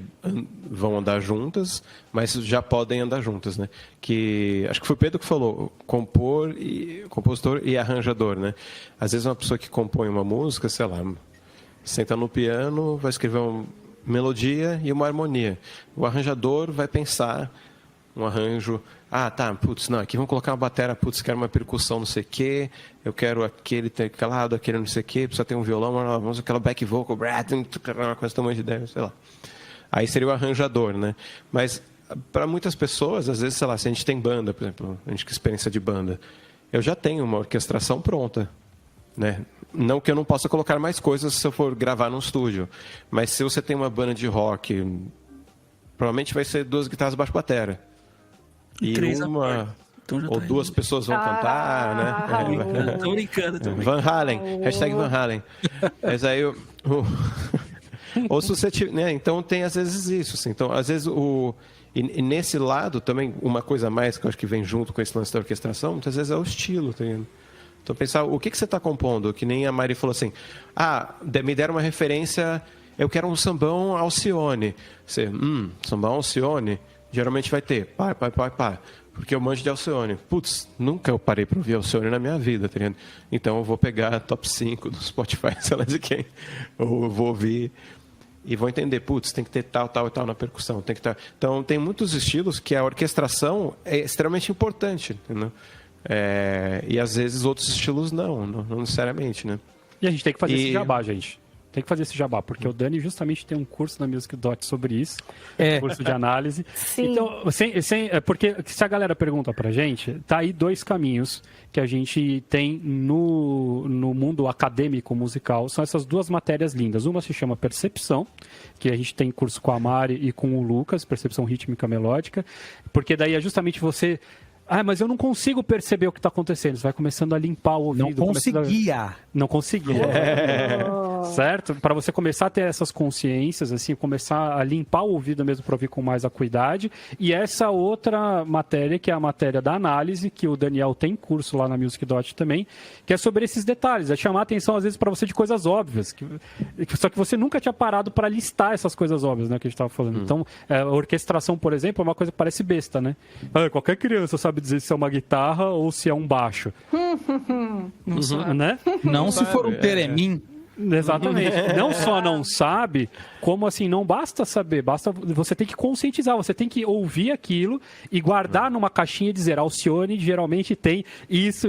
vão andar juntas, mas já podem andar juntas, né? Que acho que foi o Pedro que falou, compositor e arranjador, né? Às vezes uma pessoa que compõe uma música, sei lá, senta no piano, vai escrever uma melodia e uma harmonia. O arranjador vai pensar um arranjo, não, aqui vamos colocar uma bateria, quero uma percussão, não sei o quê, eu quero aquele teclado, aquele não sei o quê, precisa ter um violão, vamos aquela back vocal, uma coisa tamanho de ideia, sei lá. Aí seria o arranjador, né? Mas para muitas pessoas, às vezes, sei lá, se a gente tem banda, por exemplo, a gente que experiência de banda, eu já tenho uma orquestração pronta, né? Não que eu não possa colocar mais coisas se eu for gravar num estúdio, mas se você tem uma banda de rock, provavelmente vai ser 2 guitarras baixo bateria. E 3 uma então ou 2 pessoas vão cantar, né? Tô brincando também. Van Halen, hashtag Van Halen. Mas aí ou se você né? Então tem às vezes isso, assim. Então às vezes e nesse lado também uma coisa a mais que eu acho que vem junto com esse lance da orquestração, muitas vezes é o estilo, tá vendo? Então pensar o que você está compondo, que nem a Mari falou assim, me deram uma referência, eu quero um sambão Alcione. Você, sambão Alcione, geralmente vai ter pá, porque eu manjo de Alcione. Putz, nunca eu parei para ouvir Alcione na minha vida, tá vendo? Então eu vou pegar a top 5 do Spotify, sei lá de quem, ou eu vou ouvir e vou entender, tem que ter tal e tal na percussão, tem que estar... Então tem muitos estilos que a orquestração é extremamente importante, entendeu? E às vezes outros estilos não necessariamente, né? E a gente tem que fazer esse jabá, gente. Tem que fazer esse jabá, porque o Dani justamente tem um curso na Music Dot sobre isso, um curso de análise. Sim. Então, porque se a galera pergunta pra gente, tá aí 2 caminhos que a gente tem no mundo acadêmico musical, são essas 2 matérias lindas. Uma se chama Percepção, que a gente tem curso com a Mari e com o Lucas, Percepção Rítmica Melódica, porque daí é justamente você... mas eu não consigo perceber o que está acontecendo. Você vai começando a limpar o ouvido. Não conseguia. Certo? Para você começar a ter essas consciências, assim, começar a limpar o ouvido mesmo para ouvir com mais acuidade. E essa outra matéria, que é a matéria da análise, que o Daniel tem curso lá na Music Dot também, que é sobre esses detalhes. É chamar a atenção, às vezes, para você de coisas óbvias. Só que você nunca tinha parado para listar essas coisas óbvias, né, que a gente estava falando. Então, a orquestração, por exemplo, é uma coisa que parece besta, né? Qualquer criança sabe dizer se é uma guitarra ou se é um baixo. Não sabe. Né? Não se for um teremim. Exatamente. Não só não sabe, como assim, não basta saber, você tem que conscientizar, você tem que ouvir aquilo e guardar numa caixinha e dizer, Alcione geralmente tem isso,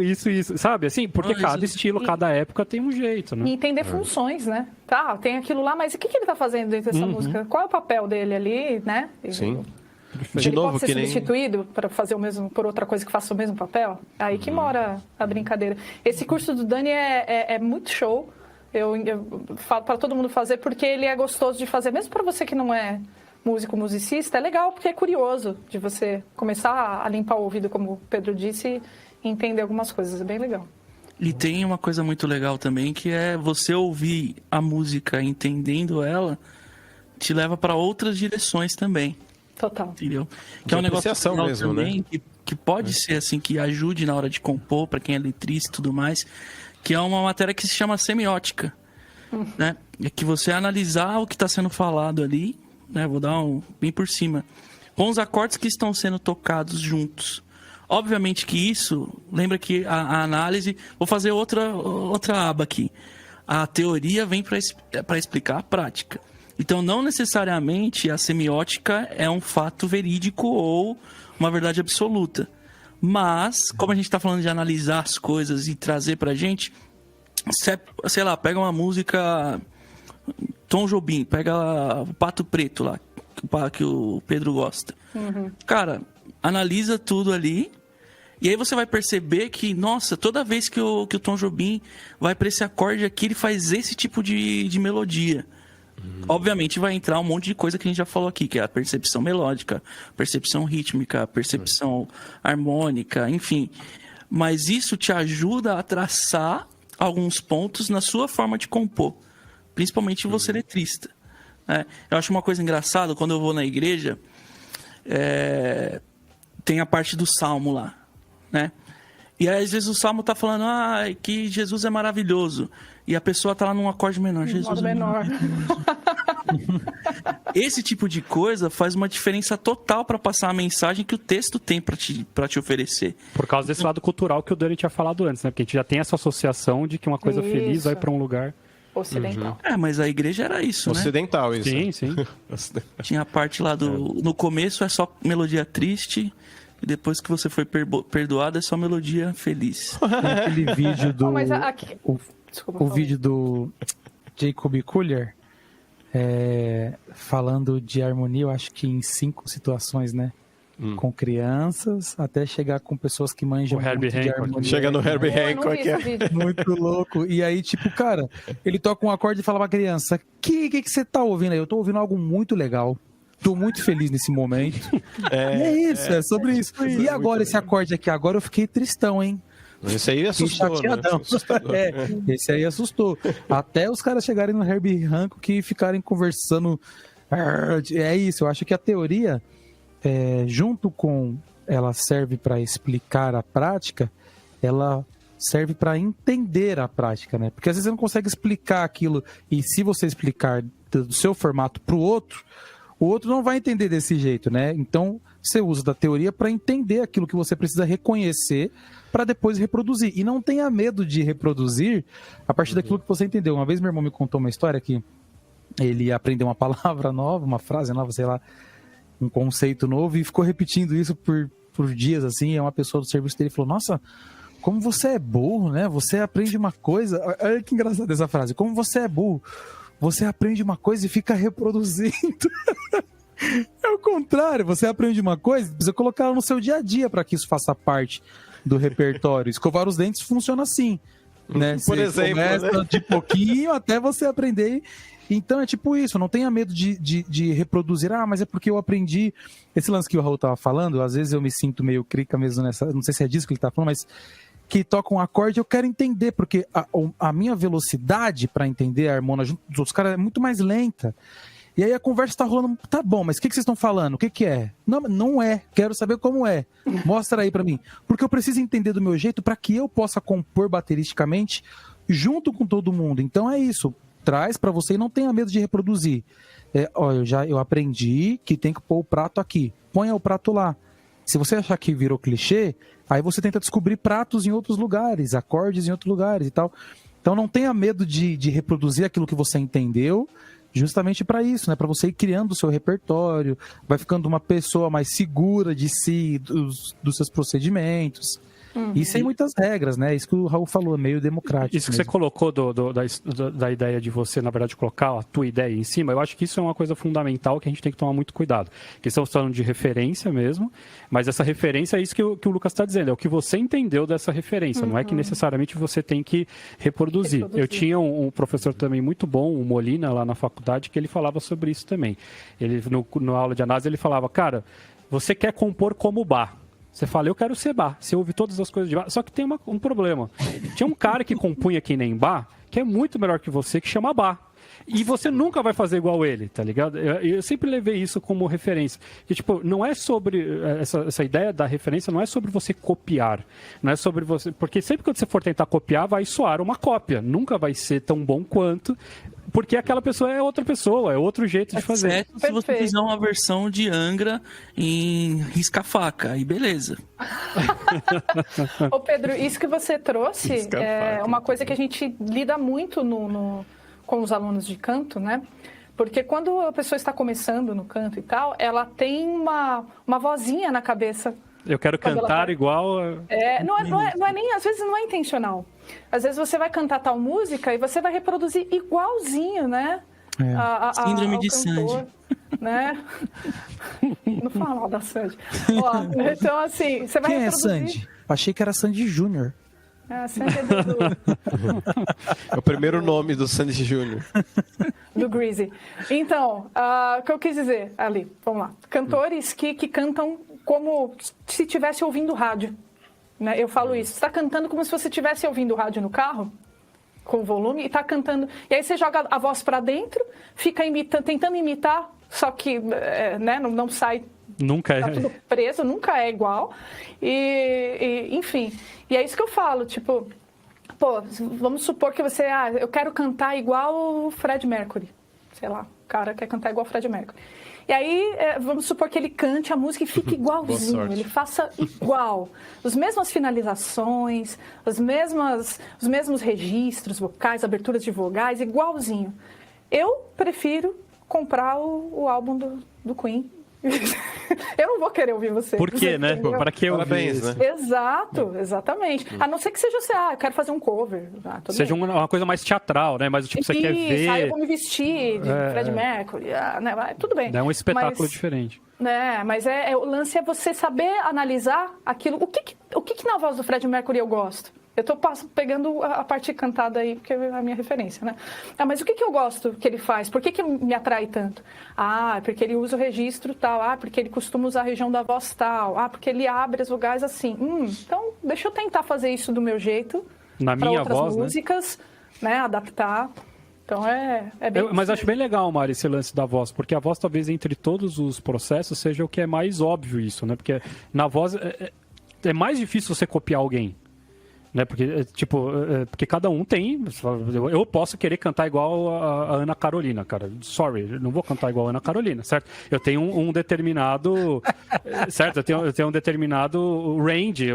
sabe? Assim, porque cada estilo, cada época tem um jeito, né? E entender funções, né? Tem aquilo lá, mas o que ele está fazendo dentro dessa música? Qual é o papel dele ali, né? Sim. Ele pode ser substituído para fazer o mesmo por outra coisa que faça o mesmo papel? Aí que mora a brincadeira. Esse curso do Dani é muito show. Eu falo para todo mundo fazer porque ele é gostoso de fazer, mesmo para você que não é musicista, é legal porque é curioso de você começar a limpar o ouvido, como o Pedro disse, e entender algumas coisas, é bem legal. E tem uma coisa muito legal também, que é você ouvir a música entendendo ela, te leva para outras direções também. Total. Entendeu? Que é um negócio legal mesmo, também, né? que pode ser assim, que ajude na hora de compor, para quem é letrista e tudo mais, que é uma matéria que se chama semiótica, né? É que você analisar o que está sendo falado ali, né? Vou dar bem por cima, com os acordes que estão sendo tocados juntos. Obviamente que isso, lembra que a análise, vou fazer outra aba aqui. A teoria vem para explicar a prática. Então, não necessariamente a semiótica é um fato verídico ou uma verdade absoluta. Mas, como a gente está falando de analisar as coisas e trazer pra gente, sei lá, pega uma música Tom Jobim, pega o Pato Preto lá, que o Pedro gosta. Cara, analisa tudo ali, e aí você vai perceber que, nossa, toda vez que o Tom Jobim vai pra esse acorde aqui, ele faz esse tipo de melodia. Obviamente vai entrar um monte de coisa que a gente já falou aqui, que é a percepção melódica, percepção rítmica, percepção harmônica, enfim. Mas isso te ajuda a traçar alguns pontos na sua forma de compor, principalmente você letrista. Né? Eu acho uma coisa engraçada, quando eu vou na igreja, tem a parte do salmo lá, né? E aí, às vezes o salmo tá falando que Jesus é maravilhoso. E a pessoa tá lá num acorde menor. Jesus é menor. Esse tipo de coisa faz uma diferença total para passar a mensagem que o texto tem para te oferecer. Por causa desse lado cultural que o Dani tinha falado antes, né? Porque a gente já tem essa associação de que uma coisa feliz vai para um lugar... Ocidental. Mas a igreja era isso, Ocidental, né? isso. Sim. Tinha a parte lá no começo é só melodia triste... E depois que você foi perdoado, é só melodia feliz. Aquele vídeo do... Desculpa, o vídeo do Jacob Collier falando de harmonia, eu acho que em 5 situações, né? Com crianças, até chegar com pessoas que manjam muito de harmonia. Chega no Herbie Hancock. Muito louco. E aí, tipo, cara, ele toca um acorde e fala pra criança, que você tá ouvindo aí? Eu tô ouvindo algo muito legal. Tô muito feliz nesse momento. É sobre isso. E agora esse acorde aqui? Agora eu fiquei tristão, hein? Esse aí assustou, né? Esse aí assustou. Até os caras chegarem no Herbie Hancock e ficarem conversando. É isso, eu acho que a teoria, junto com ela serve para explicar a prática, ela serve para entender a prática, né? Porque às vezes você não consegue explicar aquilo, e se você explicar do seu formato para o outro não vai entender desse jeito, né? Então, você usa da teoria para entender aquilo que você precisa reconhecer para depois reproduzir. E não tenha medo de reproduzir a partir daquilo que você entendeu. Uma vez meu irmão me contou uma história que ele aprendeu uma palavra nova, uma frase nova, sei lá, um conceito novo, e ficou repetindo isso por dias, assim. E uma pessoa do serviço dele falou, nossa, como você é burro, né? Você aprende uma coisa... Olha que engraçado essa frase. Como você é burro. Você aprende uma coisa e fica reproduzindo. É o contrário, você aprende uma coisa e precisa colocar ela no seu dia a dia para que isso faça parte do repertório. Escovar os dentes funciona assim, né? Por exemplo, começa de pouquinho até você aprender. Então é tipo isso, não tenha medo de reproduzir. Mas é porque eu aprendi... Esse lance que o Raul estava falando, às vezes eu me sinto meio crica mesmo nessa... Não sei se é disso que ele está falando, mas... que toca um acorde, eu quero entender, porque a minha velocidade para entender a harmonia junto dos outros caras é muito mais lenta. E aí a conversa tá rolando, tá bom, mas o que vocês estão falando? O que é? Não é, quero saber como é. Mostra aí para mim. Porque eu preciso entender do meu jeito para que eu possa compor bateristicamente junto com todo mundo. Então é isso, traz para você e não tenha medo de reproduzir. Eu aprendi que tem que pôr o prato aqui, ponha o prato lá. Se você achar que virou clichê, aí você tenta descobrir pratos em outros lugares, acordes em outros lugares e tal. Então não tenha medo de reproduzir aquilo que você entendeu, justamente para isso, né? Para você ir criando o seu repertório, vai ficando uma pessoa mais segura de si, dos seus procedimentos. E sem muitas regras, né? Isso que o Raul falou, meio democrático. Isso que você colocou da ideia de você, na verdade, colocar a tua ideia em cima, eu acho que isso é uma coisa fundamental que a gente tem que tomar muito cuidado. Que estamos falando de referência mesmo, mas essa referência é isso que o Lucas está dizendo, é o que você entendeu dessa referência, não é que necessariamente você tem que reproduzir. Eu tinha um professor também muito bom, o Molina, lá na faculdade, que ele falava sobre isso também. Ele, na aula de análise, ele falava, cara, você quer compor como Bach. Você fala, eu quero ser Bach. Você ouve todas as coisas de Bach. Só que tem um problema. Tinha um cara que compunha que nem Bach, que é muito melhor que você, que chama Bach. E você nunca vai fazer igual ele, tá ligado? Eu sempre levei isso como referência. Que, tipo, não é sobre... Essa ideia da referência não é sobre você copiar. Não é sobre você... Porque sempre que você for tentar copiar, vai soar uma cópia. Nunca vai ser tão bom quanto... Porque aquela pessoa é outra pessoa, é outro jeito de fazer. Certo, se você fizer uma versão de Angra em risca-faca, aí beleza. Ô Pedro, isso que você trouxe é uma coisa que a gente lida muito com os alunos de canto, né? Porque quando a pessoa está começando no canto e tal, ela tem uma vozinha na cabeça. Eu quero cantar igual... Não é nem, às vezes não é intencional. Às vezes você vai cantar tal música e você vai reproduzir igualzinho, né? Síndrome de Sandy. Né? Não fala mal da Sandy. Ó, então, assim, você vai Quem reproduzir... é Sandy? Achei que era Sandy Júnior. A Sandy é do... É o primeiro nome do Sandy Júnior. Do Greasy. Então, o que eu quis dizer ali, vamos lá. Cantores que cantam como se estivesse ouvindo rádio. Né? Eu falo isso. Você está cantando como se você estivesse ouvindo rádio no carro, com volume, e está cantando. E aí você joga a voz para dentro, fica tentando imitar, só que né, não sai. Nunca é. Tá tudo preso, nunca é igual. Enfim. E é isso que eu falo, tipo, pô, vamos supor que você, eu quero cantar igual o Fred Mercury. Sei lá, o cara quer cantar igual o Fred Mercury. E aí, vamos supor que ele cante a música e fique igualzinho, ele faça igual. As mesmas finalizações, os mesmos registros vocais, aberturas de vogais, igualzinho. Eu prefiro comprar o álbum do Queen. Eu não vou querer ouvir você. Por quê, né? Para que ouvir? Parabéns, né? Exato, exatamente. A não ser que seja assim, eu quero fazer um cover. Seja uma coisa mais teatral, né? Mas tipo, você quer ver... eu vou me vestir de Fred Mercury, né? Tudo bem. É um espetáculo diferente. Mas o lance é você saber analisar aquilo. O que na voz do Fred Mercury eu gosto? Eu tô pegando a parte cantada aí, porque é a minha referência, né? Mas o que eu gosto que ele faz? Por que me atrai tanto? Porque ele usa o registro tal. Porque ele costuma usar a região da voz tal. Porque ele abre as vogais assim. Então, deixa eu tentar fazer isso do meu jeito. Na minha outras voz, músicas, né? Adaptar. Então, é bem... Mas acho bem legal, Mari, esse lance da voz. Porque a voz, talvez, entre todos os processos, seja o que é mais óbvio isso, né? Porque na voz é mais difícil você copiar alguém. Né? Porque cada um tem. Eu posso querer cantar igual a Ana Carolina, cara. Sorry, eu não vou cantar igual a Ana Carolina, certo? Eu tenho um determinado. Certo? Eu tenho um determinado range,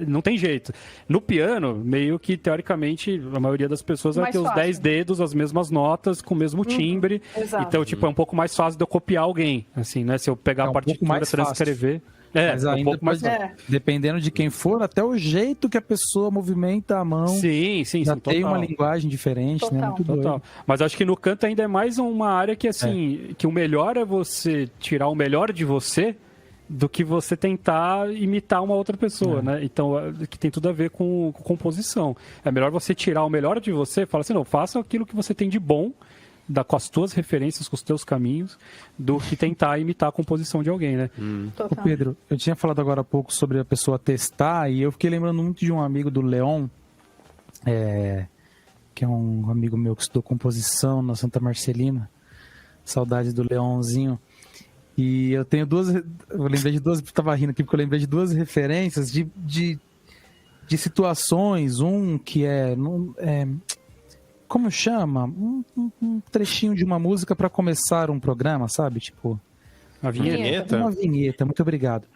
não tem jeito. No piano, meio que, teoricamente, a maioria das pessoas vai ter os 10 dedos, as mesmas notas, com o mesmo timbre. Exato. Então, é um pouco mais fácil de eu copiar alguém. Assim, né? Se eu pegar a partitura, transcrever. Mas ainda, dependendo de quem for, até o jeito que a pessoa movimenta a mão sim, já tem uma linguagem diferente, total. né? Muito doido. Mas acho que no canto ainda é mais uma área que, assim, que o melhor é você tirar o melhor de você do que você tentar imitar uma outra pessoa, né? Então, que tem tudo a ver com composição. É melhor você tirar o melhor de você e falar assim, não, faça aquilo que você tem de bom, com as tuas referências, com os teus caminhos, do que tentar imitar a composição de alguém, né? Ô Pedro, eu tinha falado agora há pouco sobre a pessoa testar, e eu fiquei lembrando muito de um amigo do Leon, que é um amigo meu que estudou composição na Santa Marcelina. Saudade do Leonzinho. E eu tenho eu lembrei de duas, estava rindo aqui porque eu lembrei de duas referências de situações, que como chama? Um trechinho de uma música para começar um programa, sabe? Tipo... A vinheta? Uma vinheta, muito obrigado.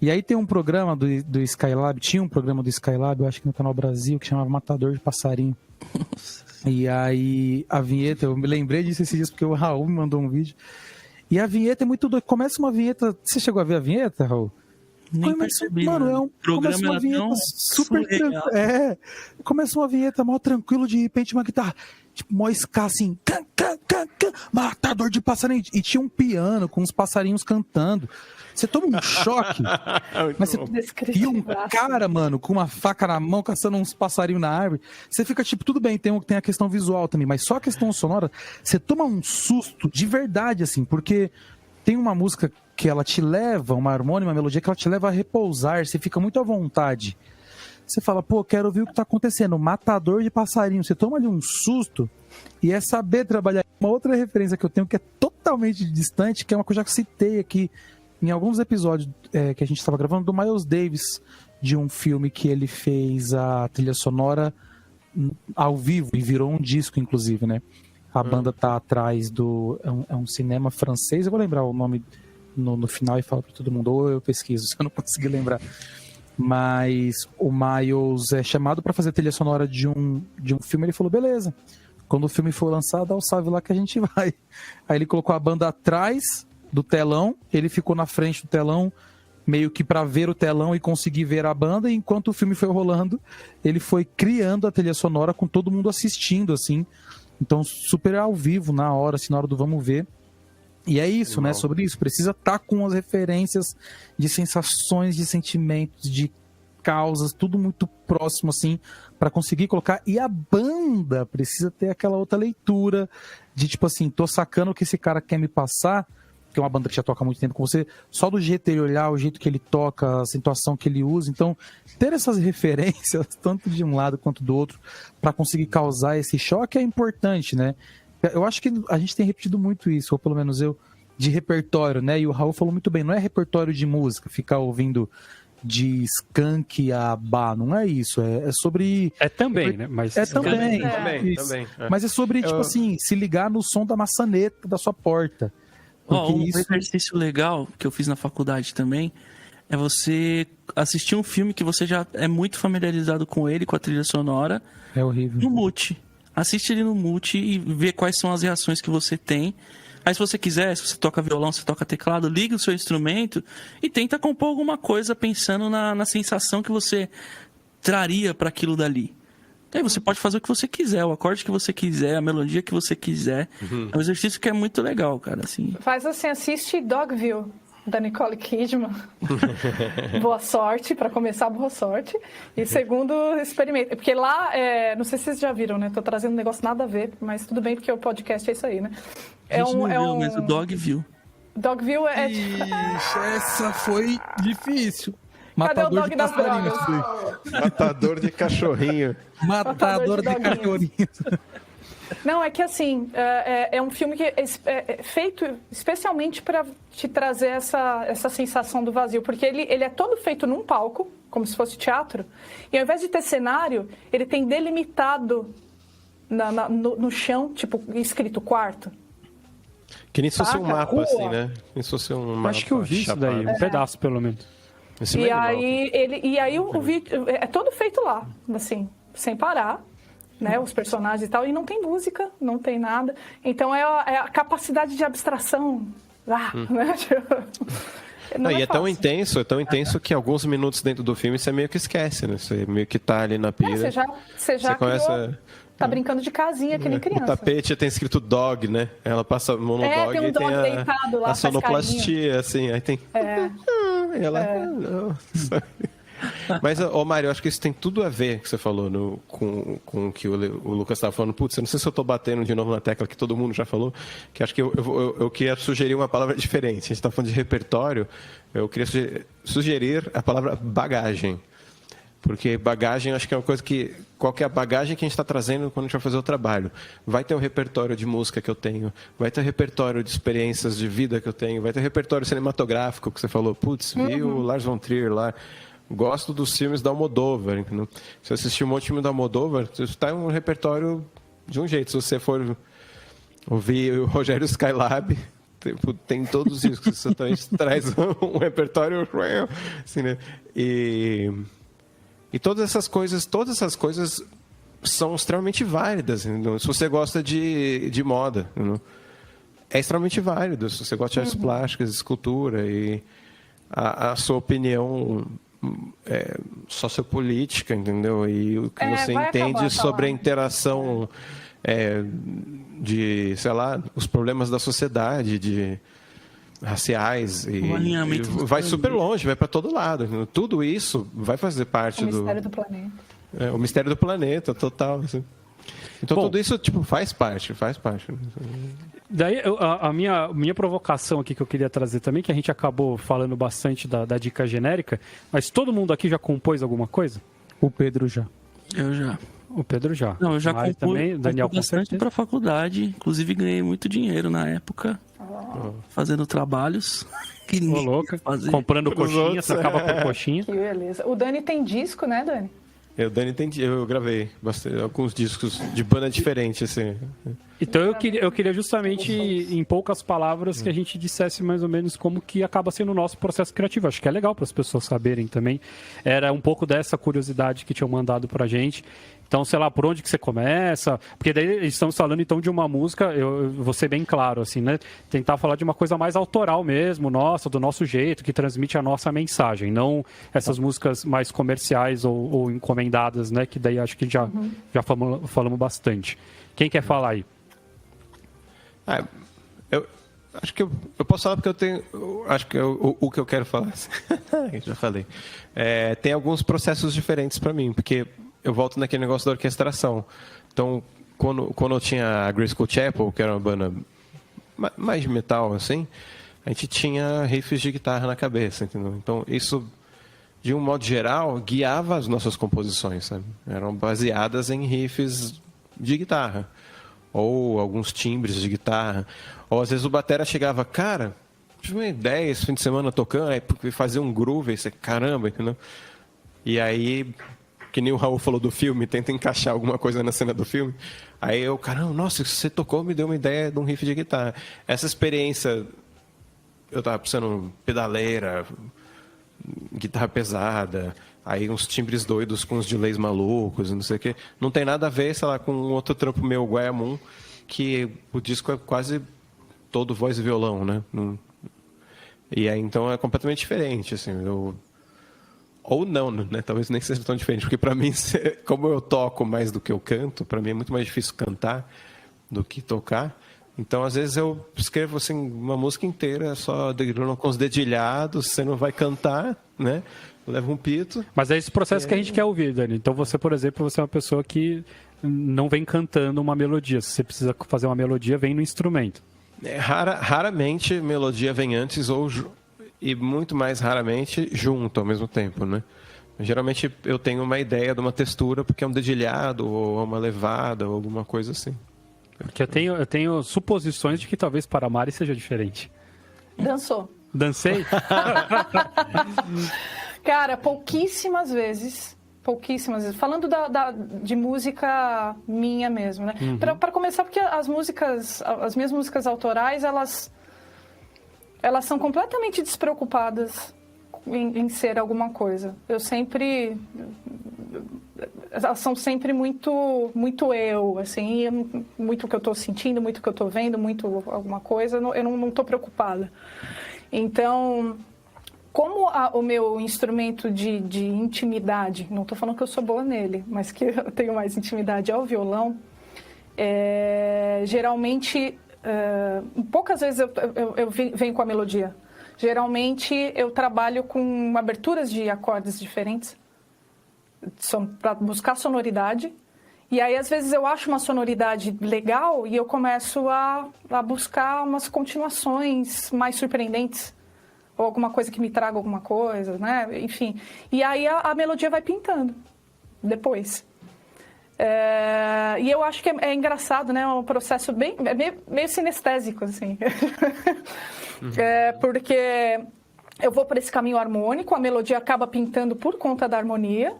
E aí tem um programa do Skylab, tinha um programa do Skylab, eu acho que no Canal Brasil, que chamava Matador de Passarinho. E aí a vinheta, eu me lembrei disso esses dias porque o Raul me mandou um vídeo. E a vinheta é muito doida. Começa uma vinheta... Você chegou a ver a vinheta, Raul? Nem percebi, mano, começa uma vinheta super tranquila. Começa uma vinheta mal tranquilo, de repente uma guitarra, tipo, mó ska assim, matador de passarinho. E tinha um piano com uns passarinhos cantando. Você toma um choque. Mas você via um cara, mano, com uma faca na mão, caçando uns passarinhos na árvore. Você fica tipo, tudo bem, tem a questão visual também, mas só a questão sonora, você toma um susto de verdade, assim, porque tem uma música que ela te leva, uma harmonia, uma melodia que ela te leva a repousar, você fica muito à vontade. Você fala, pô, quero ouvir o que tá acontecendo, matador de passarinho. Você toma ali um susto e é saber trabalhar. Uma outra referência que eu tenho que é totalmente distante, que é uma coisa que eu já citei aqui em alguns episódios que a gente estava gravando, do Miles Davis, de um filme que ele fez a trilha sonora ao vivo e virou um disco, inclusive, né? A banda tá atrás é um cinema francês, eu vou lembrar o nome no final e falo para todo mundo, ou eu pesquiso, se eu não conseguir lembrar. Mas o Miles é chamado para fazer trilha sonora de um filme, ele falou, beleza, quando o filme for lançado, dá o salve lá que a gente vai. Aí ele colocou a banda atrás do telão, ele ficou na frente do telão, meio que para ver o telão e conseguir ver a banda, e enquanto o filme foi rolando, ele foi criando a trilha sonora com todo mundo assistindo, assim. Então, super ao vivo, na hora, assim, na hora do vamos ver. E é isso, né? Sobre isso. Precisa estar com as referências de sensações, de sentimentos, de causas, tudo muito próximo, assim, para conseguir colocar. E a banda precisa ter aquela outra leitura de, tipo assim, tô sacando o que esse cara quer me passar, que é uma banda que já toca há muito tempo com você, só do jeito dele olhar, o jeito que ele toca, a situação que ele usa. Então, ter essas referências, tanto de um lado quanto do outro, para conseguir causar esse choque é importante, né? Eu acho que a gente tem repetido muito isso, ou pelo menos eu, de repertório, né? E o Raul falou muito bem, não é repertório de música, ficar ouvindo de Skank a Bá, não é isso, é sobre... É também, né? Mas também. Também. Mas é sobre, tipo assim, se ligar no som da maçaneta da sua porta. Um exercício legal que eu fiz na faculdade também é você assistir um filme que você já é muito familiarizado com ele, com a trilha sonora. É horrível. No mute. Assiste ele no mute e vê quais são as reações que você tem. Aí se você quiser, se você toca violão, se você toca teclado, liga o seu instrumento e tenta compor alguma coisa pensando na sensação que você traria para aquilo dali. Aí você pode fazer o que você quiser, o acorde que você quiser, a melodia que você quiser. É um exercício que é muito legal, cara. Assim. Faz assim, assiste Dogville, da Nicole Kidman. Boa sorte, para começar, boa sorte. E segundo, experimenta. Porque lá, não sei se vocês já viram, né? Tô trazendo um negócio nada a ver, mas tudo bem, porque o podcast é isso aí, né? Mas o Dogville. Dogville é... Ixi, essa foi difícil. Cadê o Matador dog de das passarinhos. drogas? Matador de cachorrinho. Matador de cachorrinhos. Não, é que assim, é um filme que é feito especialmente para te trazer essa sensação do vazio, porque ele é todo feito num palco, como se fosse teatro, e ao invés de ter cenário, ele tem delimitado no chão, tipo, escrito quarto. Que nem se fosse um Saca? mapa, Rua. assim, né? Nem se fosse um mapa. acho que eu vi isso daí, chapado. um pedaço pelo menos. Esse E é animal. aí o vídeo é todo feito lá, assim, sem parar, né? Os personagens e tal, e não tem música, não tem nada. Então é a capacidade de abstração lá, né? Não E é tão fácil. intenso que alguns minutos dentro do filme você meio que esquece, né? Você meio que tá ali na pira. Você já Você começa... tá brincando de casinha, que nem O criança. tapete tem escrito dog, né? Ela passa a mão no dog tem um e dog tem deitado lá, a faz sonoplastia, assim. Aí tem... E ela... Nossa. Mas, Mário, eu acho que isso tem tudo a ver, que você falou, com o que o Lucas estava falando. Putz, eu não sei se eu estou batendo de novo na tecla que todo mundo já falou, que acho que eu queria sugerir uma palavra diferente. A gente está falando de repertório, eu queria sugerir a palavra bagagem. Porque bagagem, acho que é uma coisa que... Qual que é a bagagem que a gente está trazendo quando a gente vai fazer o trabalho? Vai ter o repertório de música que eu tenho, vai ter o repertório de experiências de vida que eu tenho, vai ter o repertório cinematográfico que você falou. Putz, vi o Lars von Trier lá. Gosto dos filmes da Almodóvar. Entendeu? Se eu assistir um monte de filme da Almodóvar, você está em um repertório de um jeito. Se você for ouvir o Rogério Skylab... Tem todos isso. Você traz um repertório... Assim, né? E todas essas coisas são extremamente válidas. Entendeu? Se você gosta de moda, entendeu? É extremamente válido. Se você gosta de artes plásticas, escultura, e a sua opinião sociopolítica, entendeu? E o que você entende sobre a interação de, sei lá, os problemas da sociedade, raciais, e vai super longe, vai para todo lado. Entendeu? Tudo isso vai fazer parte do mistério do planeta. O mistério do planeta, total. Assim. Então tudo isso faz parte. Daí a minha provocação aqui que eu queria trazer também, que a gente acabou falando bastante da dica genérica, mas todo mundo aqui já compôs alguma coisa? O Pedro já. Eu já. O Pedro já. Não, eu já compus também, Daniel, bastante para a faculdade, inclusive ganhei muito dinheiro na época, fazendo trabalhos que ninguém louca, fazia. comprando coxinha, trocava por coxinha. Que beleza. O Dani tem disco, né, Dani? Eu gravei bastante, alguns discos de banda diferente, assim. Então eu queria justamente, em poucas palavras, que a gente dissesse mais ou menos como que acaba sendo o nosso processo criativo. Acho que é legal para as pessoas saberem também. Era um pouco dessa curiosidade que tinham mandado pra gente. Então, sei lá, por onde que você começa? Porque daí estamos falando, então, de uma música, eu vou ser bem claro, assim, né? Tentar falar de uma coisa mais autoral mesmo, nossa, do nosso jeito, que transmite a nossa mensagem. Não essas músicas mais comerciais ou encomendadas, né? Que daí acho que já falamos bastante. Quem quer falar aí? Eu acho que eu posso falar porque eu tenho... Acho que o que eu quero falar... já falei. Tem alguns processos diferentes para mim, porque... Eu volto naquele negócio da orquestração. Então, quando eu tinha a Grayskull Chapel, que era uma banda mais de metal, assim, a gente tinha riffs de guitarra na cabeça, entendeu? Então, isso, de um modo geral, guiava as nossas composições, sabe? Eram baseadas em riffs de guitarra. Ou alguns timbres de guitarra. Ou, às vezes, o batera chegava, cara, tive uma ideia esse fim de semana tocando, aí fazer um groove, aí você, caramba, entendeu? E aí... Que nem o Raul falou do filme, tenta encaixar alguma coisa na cena do filme. Aí eu, caramba, nossa, você tocou, me deu uma ideia de um riff de guitarra. Essa experiência, eu tava pensando pedaleira, guitarra pesada, aí uns timbres doidos com uns delays malucos, não sei o quê. Não tem nada a ver, sei lá, com um outro trampo meu, Guaiamun, que o disco é quase todo voz e violão, né? E aí, então, é completamente diferente, assim, Ou não, né? Talvez nem seja tão diferente, porque para mim, como eu toco mais do que eu canto, para mim é muito mais difícil cantar do que tocar. Então, às vezes eu escrevo assim uma música inteira só com os dedilhados, você não vai cantar, né? Leva um pito. Mas é esse processo que a gente quer ouvir, Dani. Então você, por exemplo, você é uma pessoa que não vem cantando uma melodia. Se você precisa fazer uma melodia, vem no instrumento. Raramente melodia vem antes e muito mais raramente junto ao mesmo tempo, né? Geralmente eu tenho uma ideia de uma textura porque é um dedilhado ou uma levada ou alguma coisa assim. Porque eu tenho suposições de que talvez para a Mari seja diferente. Dançou. Dancei? Cara, pouquíssimas vezes. Falando de música minha mesmo, né? Uhum. Para começar, porque as minhas músicas autorais, elas são completamente despreocupadas em ser alguma coisa. Elas são sempre muito, muito eu, assim, muito o que eu estou sentindo, muito o que eu estou vendo, muito alguma coisa, eu não estou preocupada. Então, como o meu instrumento de intimidade, não estou falando que eu sou boa nele, mas que eu tenho mais intimidade é o violão, geralmente... poucas vezes eu venho com a melodia. Geralmente eu trabalho com aberturas de acordes diferentes para buscar sonoridade. E aí, às vezes, eu acho uma sonoridade legal e eu começo a buscar umas continuações mais surpreendentes. Ou alguma coisa que me traga alguma coisa, né? Enfim. E aí a melodia vai pintando depois. E eu acho que é engraçado, né? É um processo meio sinestésico, assim. Porque eu vou por esse caminho harmônico, a melodia acaba pintando por conta da harmonia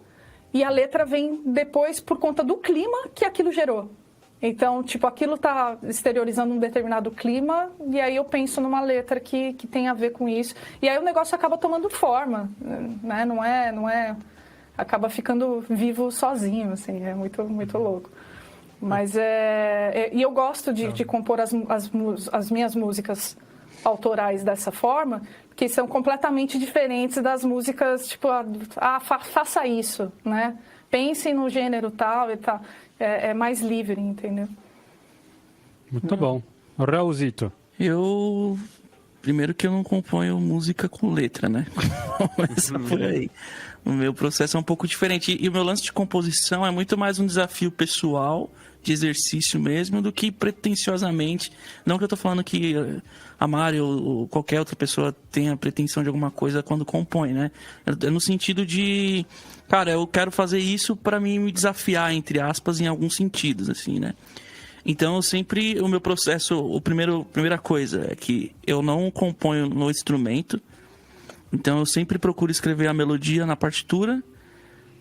e a letra vem depois por conta do clima que aquilo gerou. Então, tipo, aquilo está exteriorizando um determinado clima e aí eu penso numa letra que tem a ver com isso. E aí o negócio acaba tomando forma, né? Não é... Acaba ficando vivo sozinho, assim, é muito, muito louco. Mas e eu gosto de compor as minhas músicas autorais dessa forma, porque são completamente diferentes das músicas, tipo, faça isso, né? Pensem no gênero tal e tal. É mais livre, entendeu? Muito bom. Raulzito. Primeiro que eu não componho música com letra, né? Começa por aí. O meu processo é um pouco diferente. E o meu lance de composição é muito mais um desafio pessoal, de exercício mesmo, do que pretensiosamente. Não que eu tô falando que a Mari ou qualquer outra pessoa tenha pretensão de alguma coisa quando compõe, né? É no sentido de... Cara, eu quero fazer isso para me desafiar, entre aspas, em alguns sentidos, assim, né? Então, eu sempre... O meu processo... Primeira coisa é que eu não componho no instrumento. Então eu sempre procuro escrever a melodia na partitura,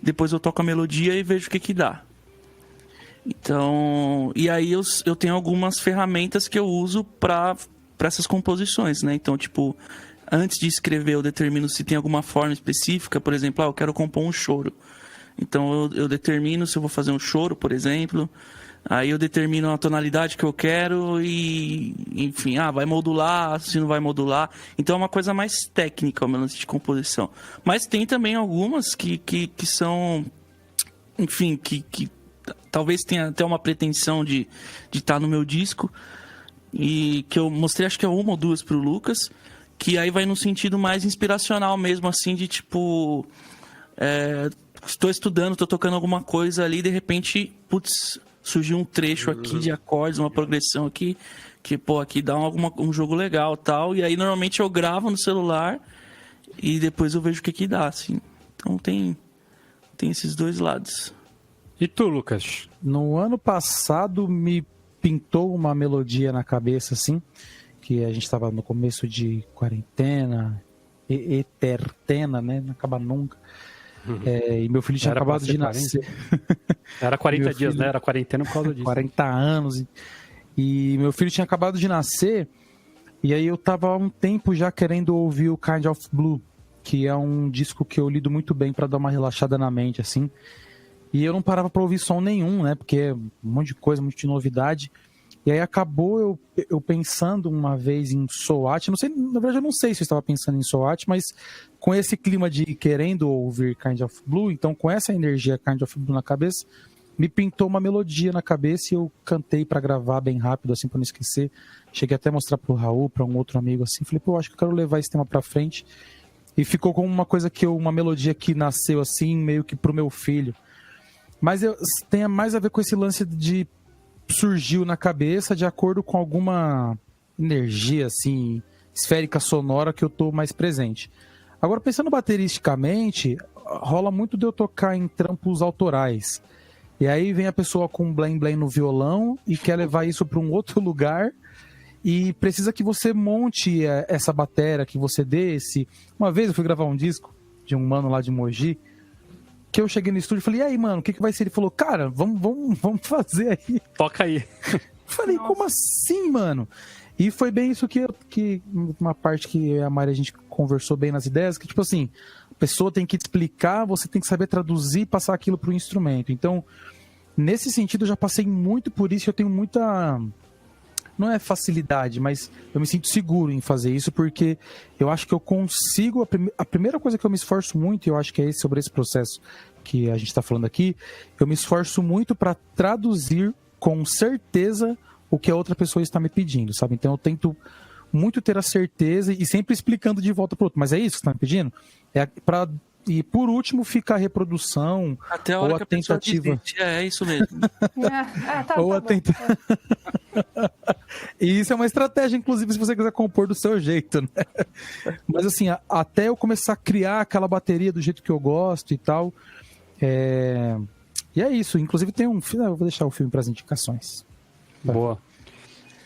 depois eu toco a melodia e vejo o que dá. Então, e aí eu tenho algumas ferramentas que eu uso para essas composições, né? Então, tipo, antes de escrever eu determino se tem alguma forma específica, por exemplo, eu quero compor um choro. Então eu determino se eu vou fazer um choro, por exemplo. Aí eu determino a tonalidade que eu quero e, enfim, vai modular, se não vai modular. Então é uma coisa mais técnica o meu lance de composição. Mas tem também algumas que são, enfim, que talvez tenha até uma pretensão de estar no meu disco. E que eu mostrei, acho que é uma ou duas pro Lucas, que aí vai num sentido mais inspiracional mesmo, assim, de tipo... estou estudando, estou tocando alguma coisa ali, de repente, putz, surgiu um trecho aqui de acordes, uma progressão aqui, que, pô, aqui dá um jogo legal e tal. E aí, normalmente, eu gravo no celular e depois eu vejo o que dá, assim. Então, tem esses dois lados. E tu, Lucas? No ano passado, me pintou uma melodia na cabeça, assim, que a gente estava no começo de quarentena, etertena, né? Não acaba nunca. E meu filho tinha acabado de nascer. Era 40 dias, né? Era quarentena por causa disso. 40 anos. E meu filho tinha acabado de nascer. E aí eu tava há um tempo já querendo ouvir o Kind of Blue, que é um disco que eu lido muito bem para dar uma relaxada na mente, assim. E eu não parava pra ouvir som nenhum, né? Porque é um monte de coisa, um monte de novidade. E aí acabou eu pensando uma vez em SWAT. Não sei, na verdade eu não sei se eu estava pensando em SWAT, mas com esse clima de querendo ouvir Kind of Blue, então com essa energia Kind of Blue na cabeça, me pintou uma melodia na cabeça e eu cantei para gravar bem rápido, assim, para não esquecer. Cheguei até a mostrar pro Raul, para um outro amigo, assim. Falei, pô, acho que eu quero levar esse tema pra frente. E ficou como uma coisa uma melodia que nasceu assim, meio que pro meu filho. Mas tem mais a ver com esse lance de surgiu na cabeça de acordo com alguma energia assim esférica sonora que eu tô mais presente. Agora, pensando bateristicamente, rola muito de eu tocar em trampos autorais. E aí vem a pessoa com um blém blém no violão e quer levar isso para um outro lugar e precisa que você monte essa bateria, que você dê esse... Uma vez eu fui gravar um disco de um mano lá de Mogi, que eu cheguei no estúdio e falei, e aí, mano, o que vai ser? Ele falou, cara, vamos fazer aí. Toca aí. Falei, como assim, mano? E foi bem isso que uma parte que a Mari, a gente conversou bem nas ideias, que tipo assim, a pessoa tem que te explicar, você tem que saber traduzir e passar aquilo pro instrumento. Então, nesse sentido, eu já passei muito por isso, eu tenho muita... Não é facilidade, mas eu me sinto seguro em fazer isso, porque eu acho que eu consigo... A primeira coisa que eu me esforço muito, e eu acho que é sobre esse processo que a gente está falando aqui, eu me esforço muito para traduzir com certeza o que a outra pessoa está me pedindo, sabe? Então eu tento muito ter a certeza e sempre explicando de volta para o outro. Mas é isso que você está me pedindo? E por último fica a reprodução até a hora ou que a tentativa. É isso mesmo. Ou a tentativa. E isso é uma estratégia, inclusive, se você quiser compor do seu jeito, né? Mas assim, até eu começar a criar aquela bateria do jeito que eu gosto e tal. E é isso. Inclusive tem um filme. Eu vou deixar o filme para as indicações. Boa.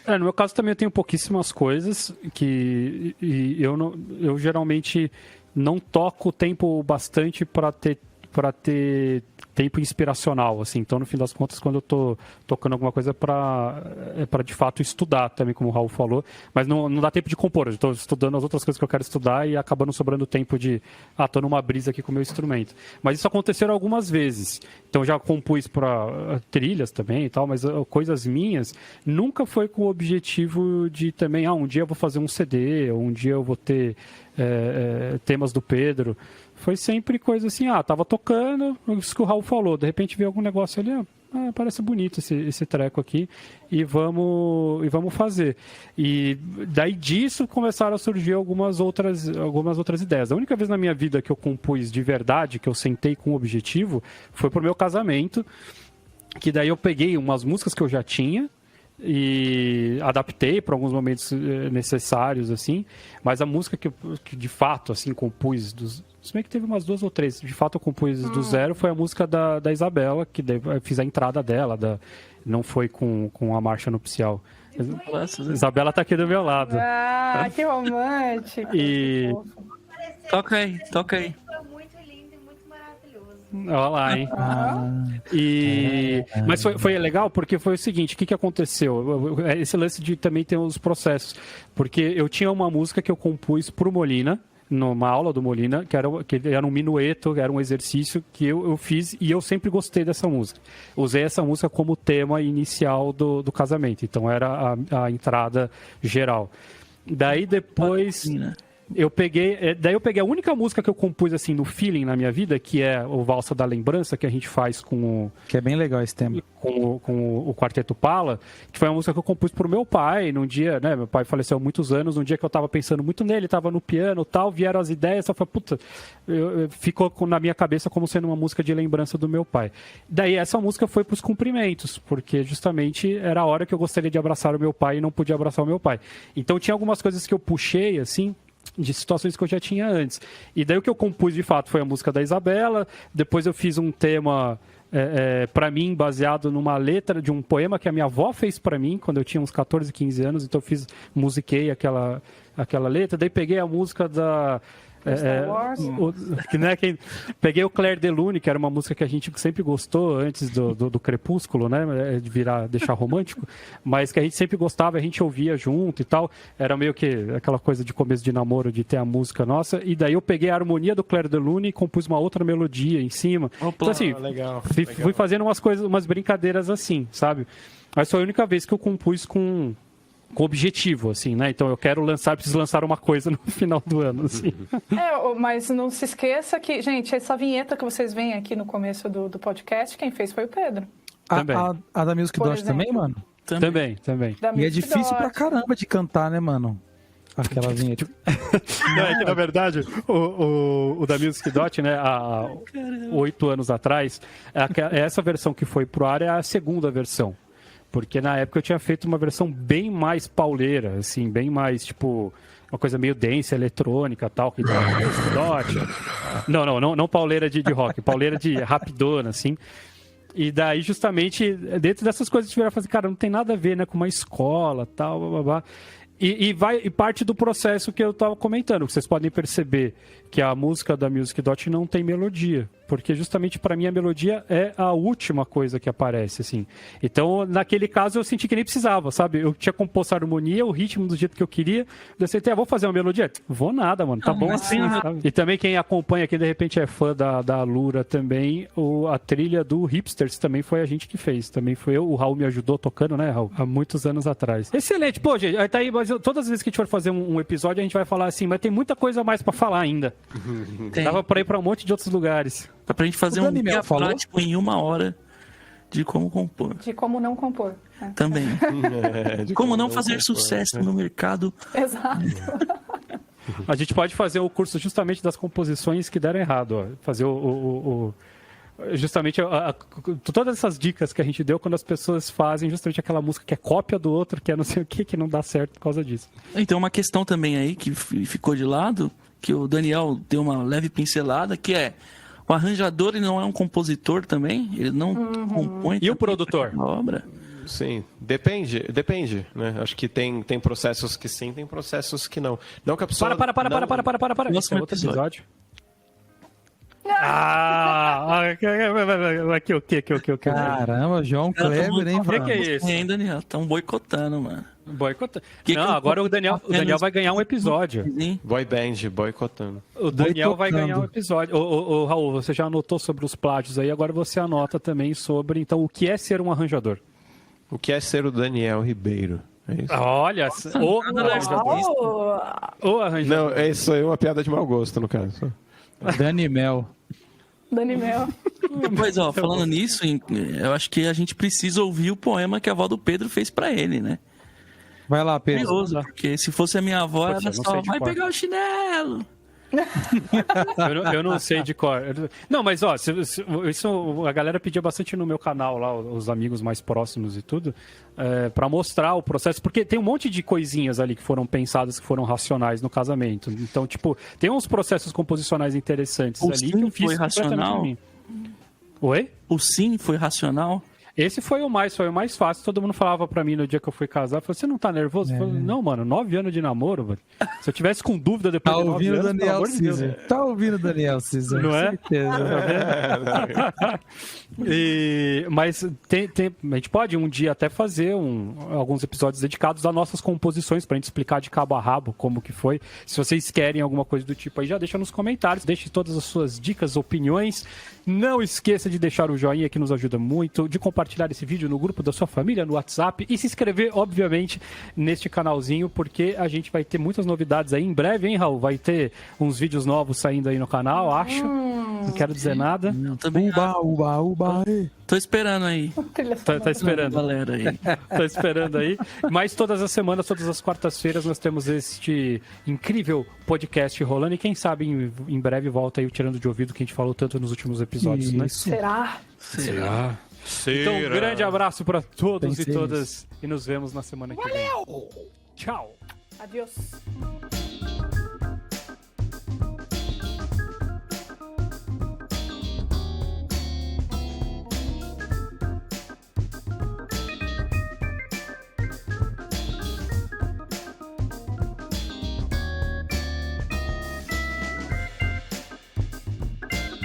No meu caso também eu tenho pouquíssimas coisas que eu geralmente não toco o tempo bastante para ter tempo inspiracional, assim. Então, no fim das contas, quando eu tô tocando alguma coisa é para de fato estudar também, como o Raul falou, mas não dá tempo de compor. Eu estou estudando as outras coisas que eu quero estudar e acaba não sobrando tempo de tô numa brisa aqui com o meu instrumento. Mas isso aconteceu algumas vezes. Então, já compus para trilhas também e tal, mas coisas minhas nunca foi com o objetivo de também, um dia eu vou fazer um CD, ou um dia eu vou ter temas do Pedro. Foi sempre coisa assim, tava tocando, isso que o Raul falou, de repente veio algum negócio ali, parece bonito esse treco aqui, e vamos fazer. E daí disso começaram a surgir algumas outras ideias. A única vez na minha vida que eu compus de verdade, que eu sentei com um objetivo, foi pro meu casamento, que daí eu peguei umas músicas que eu já tinha, e adaptei para alguns momentos necessários, assim, mas a música que de fato, assim, compus se bem que teve umas 2 ou 3, de fato eu compus do zero, foi a música da Isabela, que eu fiz a entrada dela, não foi com a marcha nupcial. Isabela tá aqui do meu lado. Que romântico. E... Toca aí. Foi muito lindo e muito maravilhoso. Olha lá, hein? Mas foi legal porque foi o seguinte, o que aconteceu? Esse lance de também ter os processos. Porque eu tinha uma música que eu compus pro Molina, numa aula do Molina, que era um minueto, era um exercício que eu fiz e eu sempre gostei dessa música. Usei essa música como tema inicial do casamento, então era a entrada geral. Daí depois eu peguei a única música que eu compus assim no feeling na minha vida, que é o Valsa da Lembrança, que a gente faz que é bem legal esse tema. Com o Quarteto Pala, que foi uma música que eu compus pro meu pai, num dia, né, meu pai faleceu há muitos anos, num dia que eu tava pensando muito nele, tava no piano e tal, vieram as ideias, eu falei, puta, ficou na minha cabeça como sendo uma música de lembrança do meu pai. Daí essa música foi pros cumprimentos, porque justamente era a hora que eu gostaria de abraçar o meu pai e não podia abraçar o meu pai. Então tinha algumas coisas que eu puxei, assim, de situações que eu já tinha antes. E daí o que eu compus de fato foi a música da Isabela, depois eu fiz um tema para mim baseado numa letra de um poema que a minha avó fez para mim quando eu tinha uns 14, 15 anos, então eu musiquei aquela letra, daí peguei a música da Star Wars. Peguei o Clair de Lune, que era uma música que a gente sempre gostou antes do Crepúsculo, né? De deixar romântico, mas que a gente sempre gostava, a gente ouvia junto e tal. Era meio que aquela coisa de começo de namoro, de ter a música nossa. E daí eu peguei a harmonia do Clair de Lune e compus uma outra melodia em cima. Opa, então, assim, legal. Fui fazendo umas brincadeiras assim, sabe? Mas foi a única vez que eu compus com objetivo, assim, né? Então eu preciso lançar uma coisa no final do ano, assim. Mas não se esqueça que, gente, essa vinheta que vocês veem aqui no começo do podcast, quem fez foi o Pedro. Também. A da Music Dot também, mano? Também. Da E é Music difícil pra Dot. caramba de cantar, né, mano? Aquela vinheta. Não, é que, na verdade, o da Music Dot, né, há 8 anos atrás, essa versão que foi pro ar é a segunda versão. Porque na época eu tinha feito uma versão bem mais pauleira, assim, bem mais, tipo, uma coisa meio dance, eletrônica e tal, que dot. Não pauleira de rock, pauleira de rapidona, assim. E daí, justamente, dentro dessas coisas, tiveram fazer, cara, não tem nada a ver, né, com uma escola, tal, blá, blá, blá. E parte do processo que eu estava comentando, que vocês podem perceber que a música da Music Dot não tem melodia, porque justamente para mim a melodia é a última coisa que aparece, assim. Então, naquele caso, eu senti que nem precisava, sabe? Eu tinha composto a harmonia, o ritmo do jeito que eu queria, eu sentei, vou fazer uma melodia? Vou nada, mano, tá bom assim, sabe? E também quem acompanha aqui, de repente, é fã da Lura também, a trilha do Hipsters também foi a gente que fez, também foi eu, o Raul me ajudou tocando, né, Raul? Há muitos anos atrás. Excelente, pô, gente, tá aí, mas todas as vezes que a gente for fazer um episódio, a gente vai falar assim, mas tem muita coisa mais pra falar ainda. Dava pra ir pra um monte de outros lugares. Dá pra gente fazer um guia prático em 1 hora de como compor. De como não compor. Né? Também. Como não fazer sucesso no mercado. Exato. A gente pode fazer o curso justamente das composições que deram errado, ó. Fazer justamente todas essas dicas que a gente deu quando as pessoas fazem justamente aquela música que é cópia do outro, que é não sei o que não dá certo por causa disso. Então, uma questão também aí que ficou de lado, que o Daniel deu uma leve pincelada, que é o arranjador, ele não é um compositor também? Ele não compõe... E o produtor? A obra? Sim, depende, né? Acho que tem processos que sim, tem processos que não. Não que a pessoa... Para. Esse é outro episódio. Aqui, o quê? Caramba, João Kleber, hein, mano? O que é isso? Hein, Daniel? Estão boicotando, mano. Boicotando. Não, agora o Daniel vai ganhar um episódio. Boy band, boicotando. O Daniel vai ganhar um episódio. Ô, Raul, você já anotou sobre os plágios aí, agora você anota também sobre, então, o que é ser um arranjador. O que é ser o Daniel Ribeiro? É isso? Olha, o arranjador. Não, isso aí é uma piada de mau gosto, no caso. Dani Mel. Pois, ó, falando nisso, eu acho que a gente precisa ouvir o poema que a avó do Pedro fez pra ele, né? Vai lá, Pedro. Curioso, porque se fosse a minha avó, Poxa, ela só vai pegar o chinelo. Eu não sei de cor. Não, mas ó, isso a galera pedia bastante no meu canal lá, os amigos mais próximos e tudo, pra mostrar o processo, porque tem um monte de coisinhas ali que foram pensadas, que foram racionais no casamento. Então, tipo, tem uns processos composicionais interessantes ali que eu fiz foi racional? Oi? O sim foi racional? Esse foi o mais fácil. Todo mundo falava pra mim no dia que eu fui casar, falou, você não tá nervoso? Eu falei, não, mano, 9 anos de namoro, velho. Se eu tivesse com dúvida depois de 9 anos, pelo amor de Deus. Tá ouvindo o Daniel Cesar, Não é? certeza. Mas a gente pode um dia até fazer alguns episódios dedicados às nossas composições pra gente explicar de cabo a rabo como que foi. Se vocês querem alguma coisa do tipo aí, já deixa nos comentários, deixe todas as suas dicas, opiniões. Não esqueça de deixar o joinha que nos ajuda muito, de compartilhar esse vídeo no grupo da sua família, no WhatsApp e se inscrever, obviamente, neste canalzinho, porque a gente vai ter muitas novidades aí em breve, hein, Raul? Vai ter uns vídeos novos saindo aí no canal, acho. Não quero dizer nada. Eu também Uba. tô esperando aí. Tá esperando. Galera aí. Tá esperando aí. Mas todas as semanas, todas as quartas-feiras, nós temos este incrível podcast rolando. E quem sabe em breve volta aí o Tirando de Ouvido, que a gente falou tanto nos últimos episódios, né? Será? Então, um grande abraço para todos Pensei e todas. E nos vemos na semana que vem. Tchau. Adiós.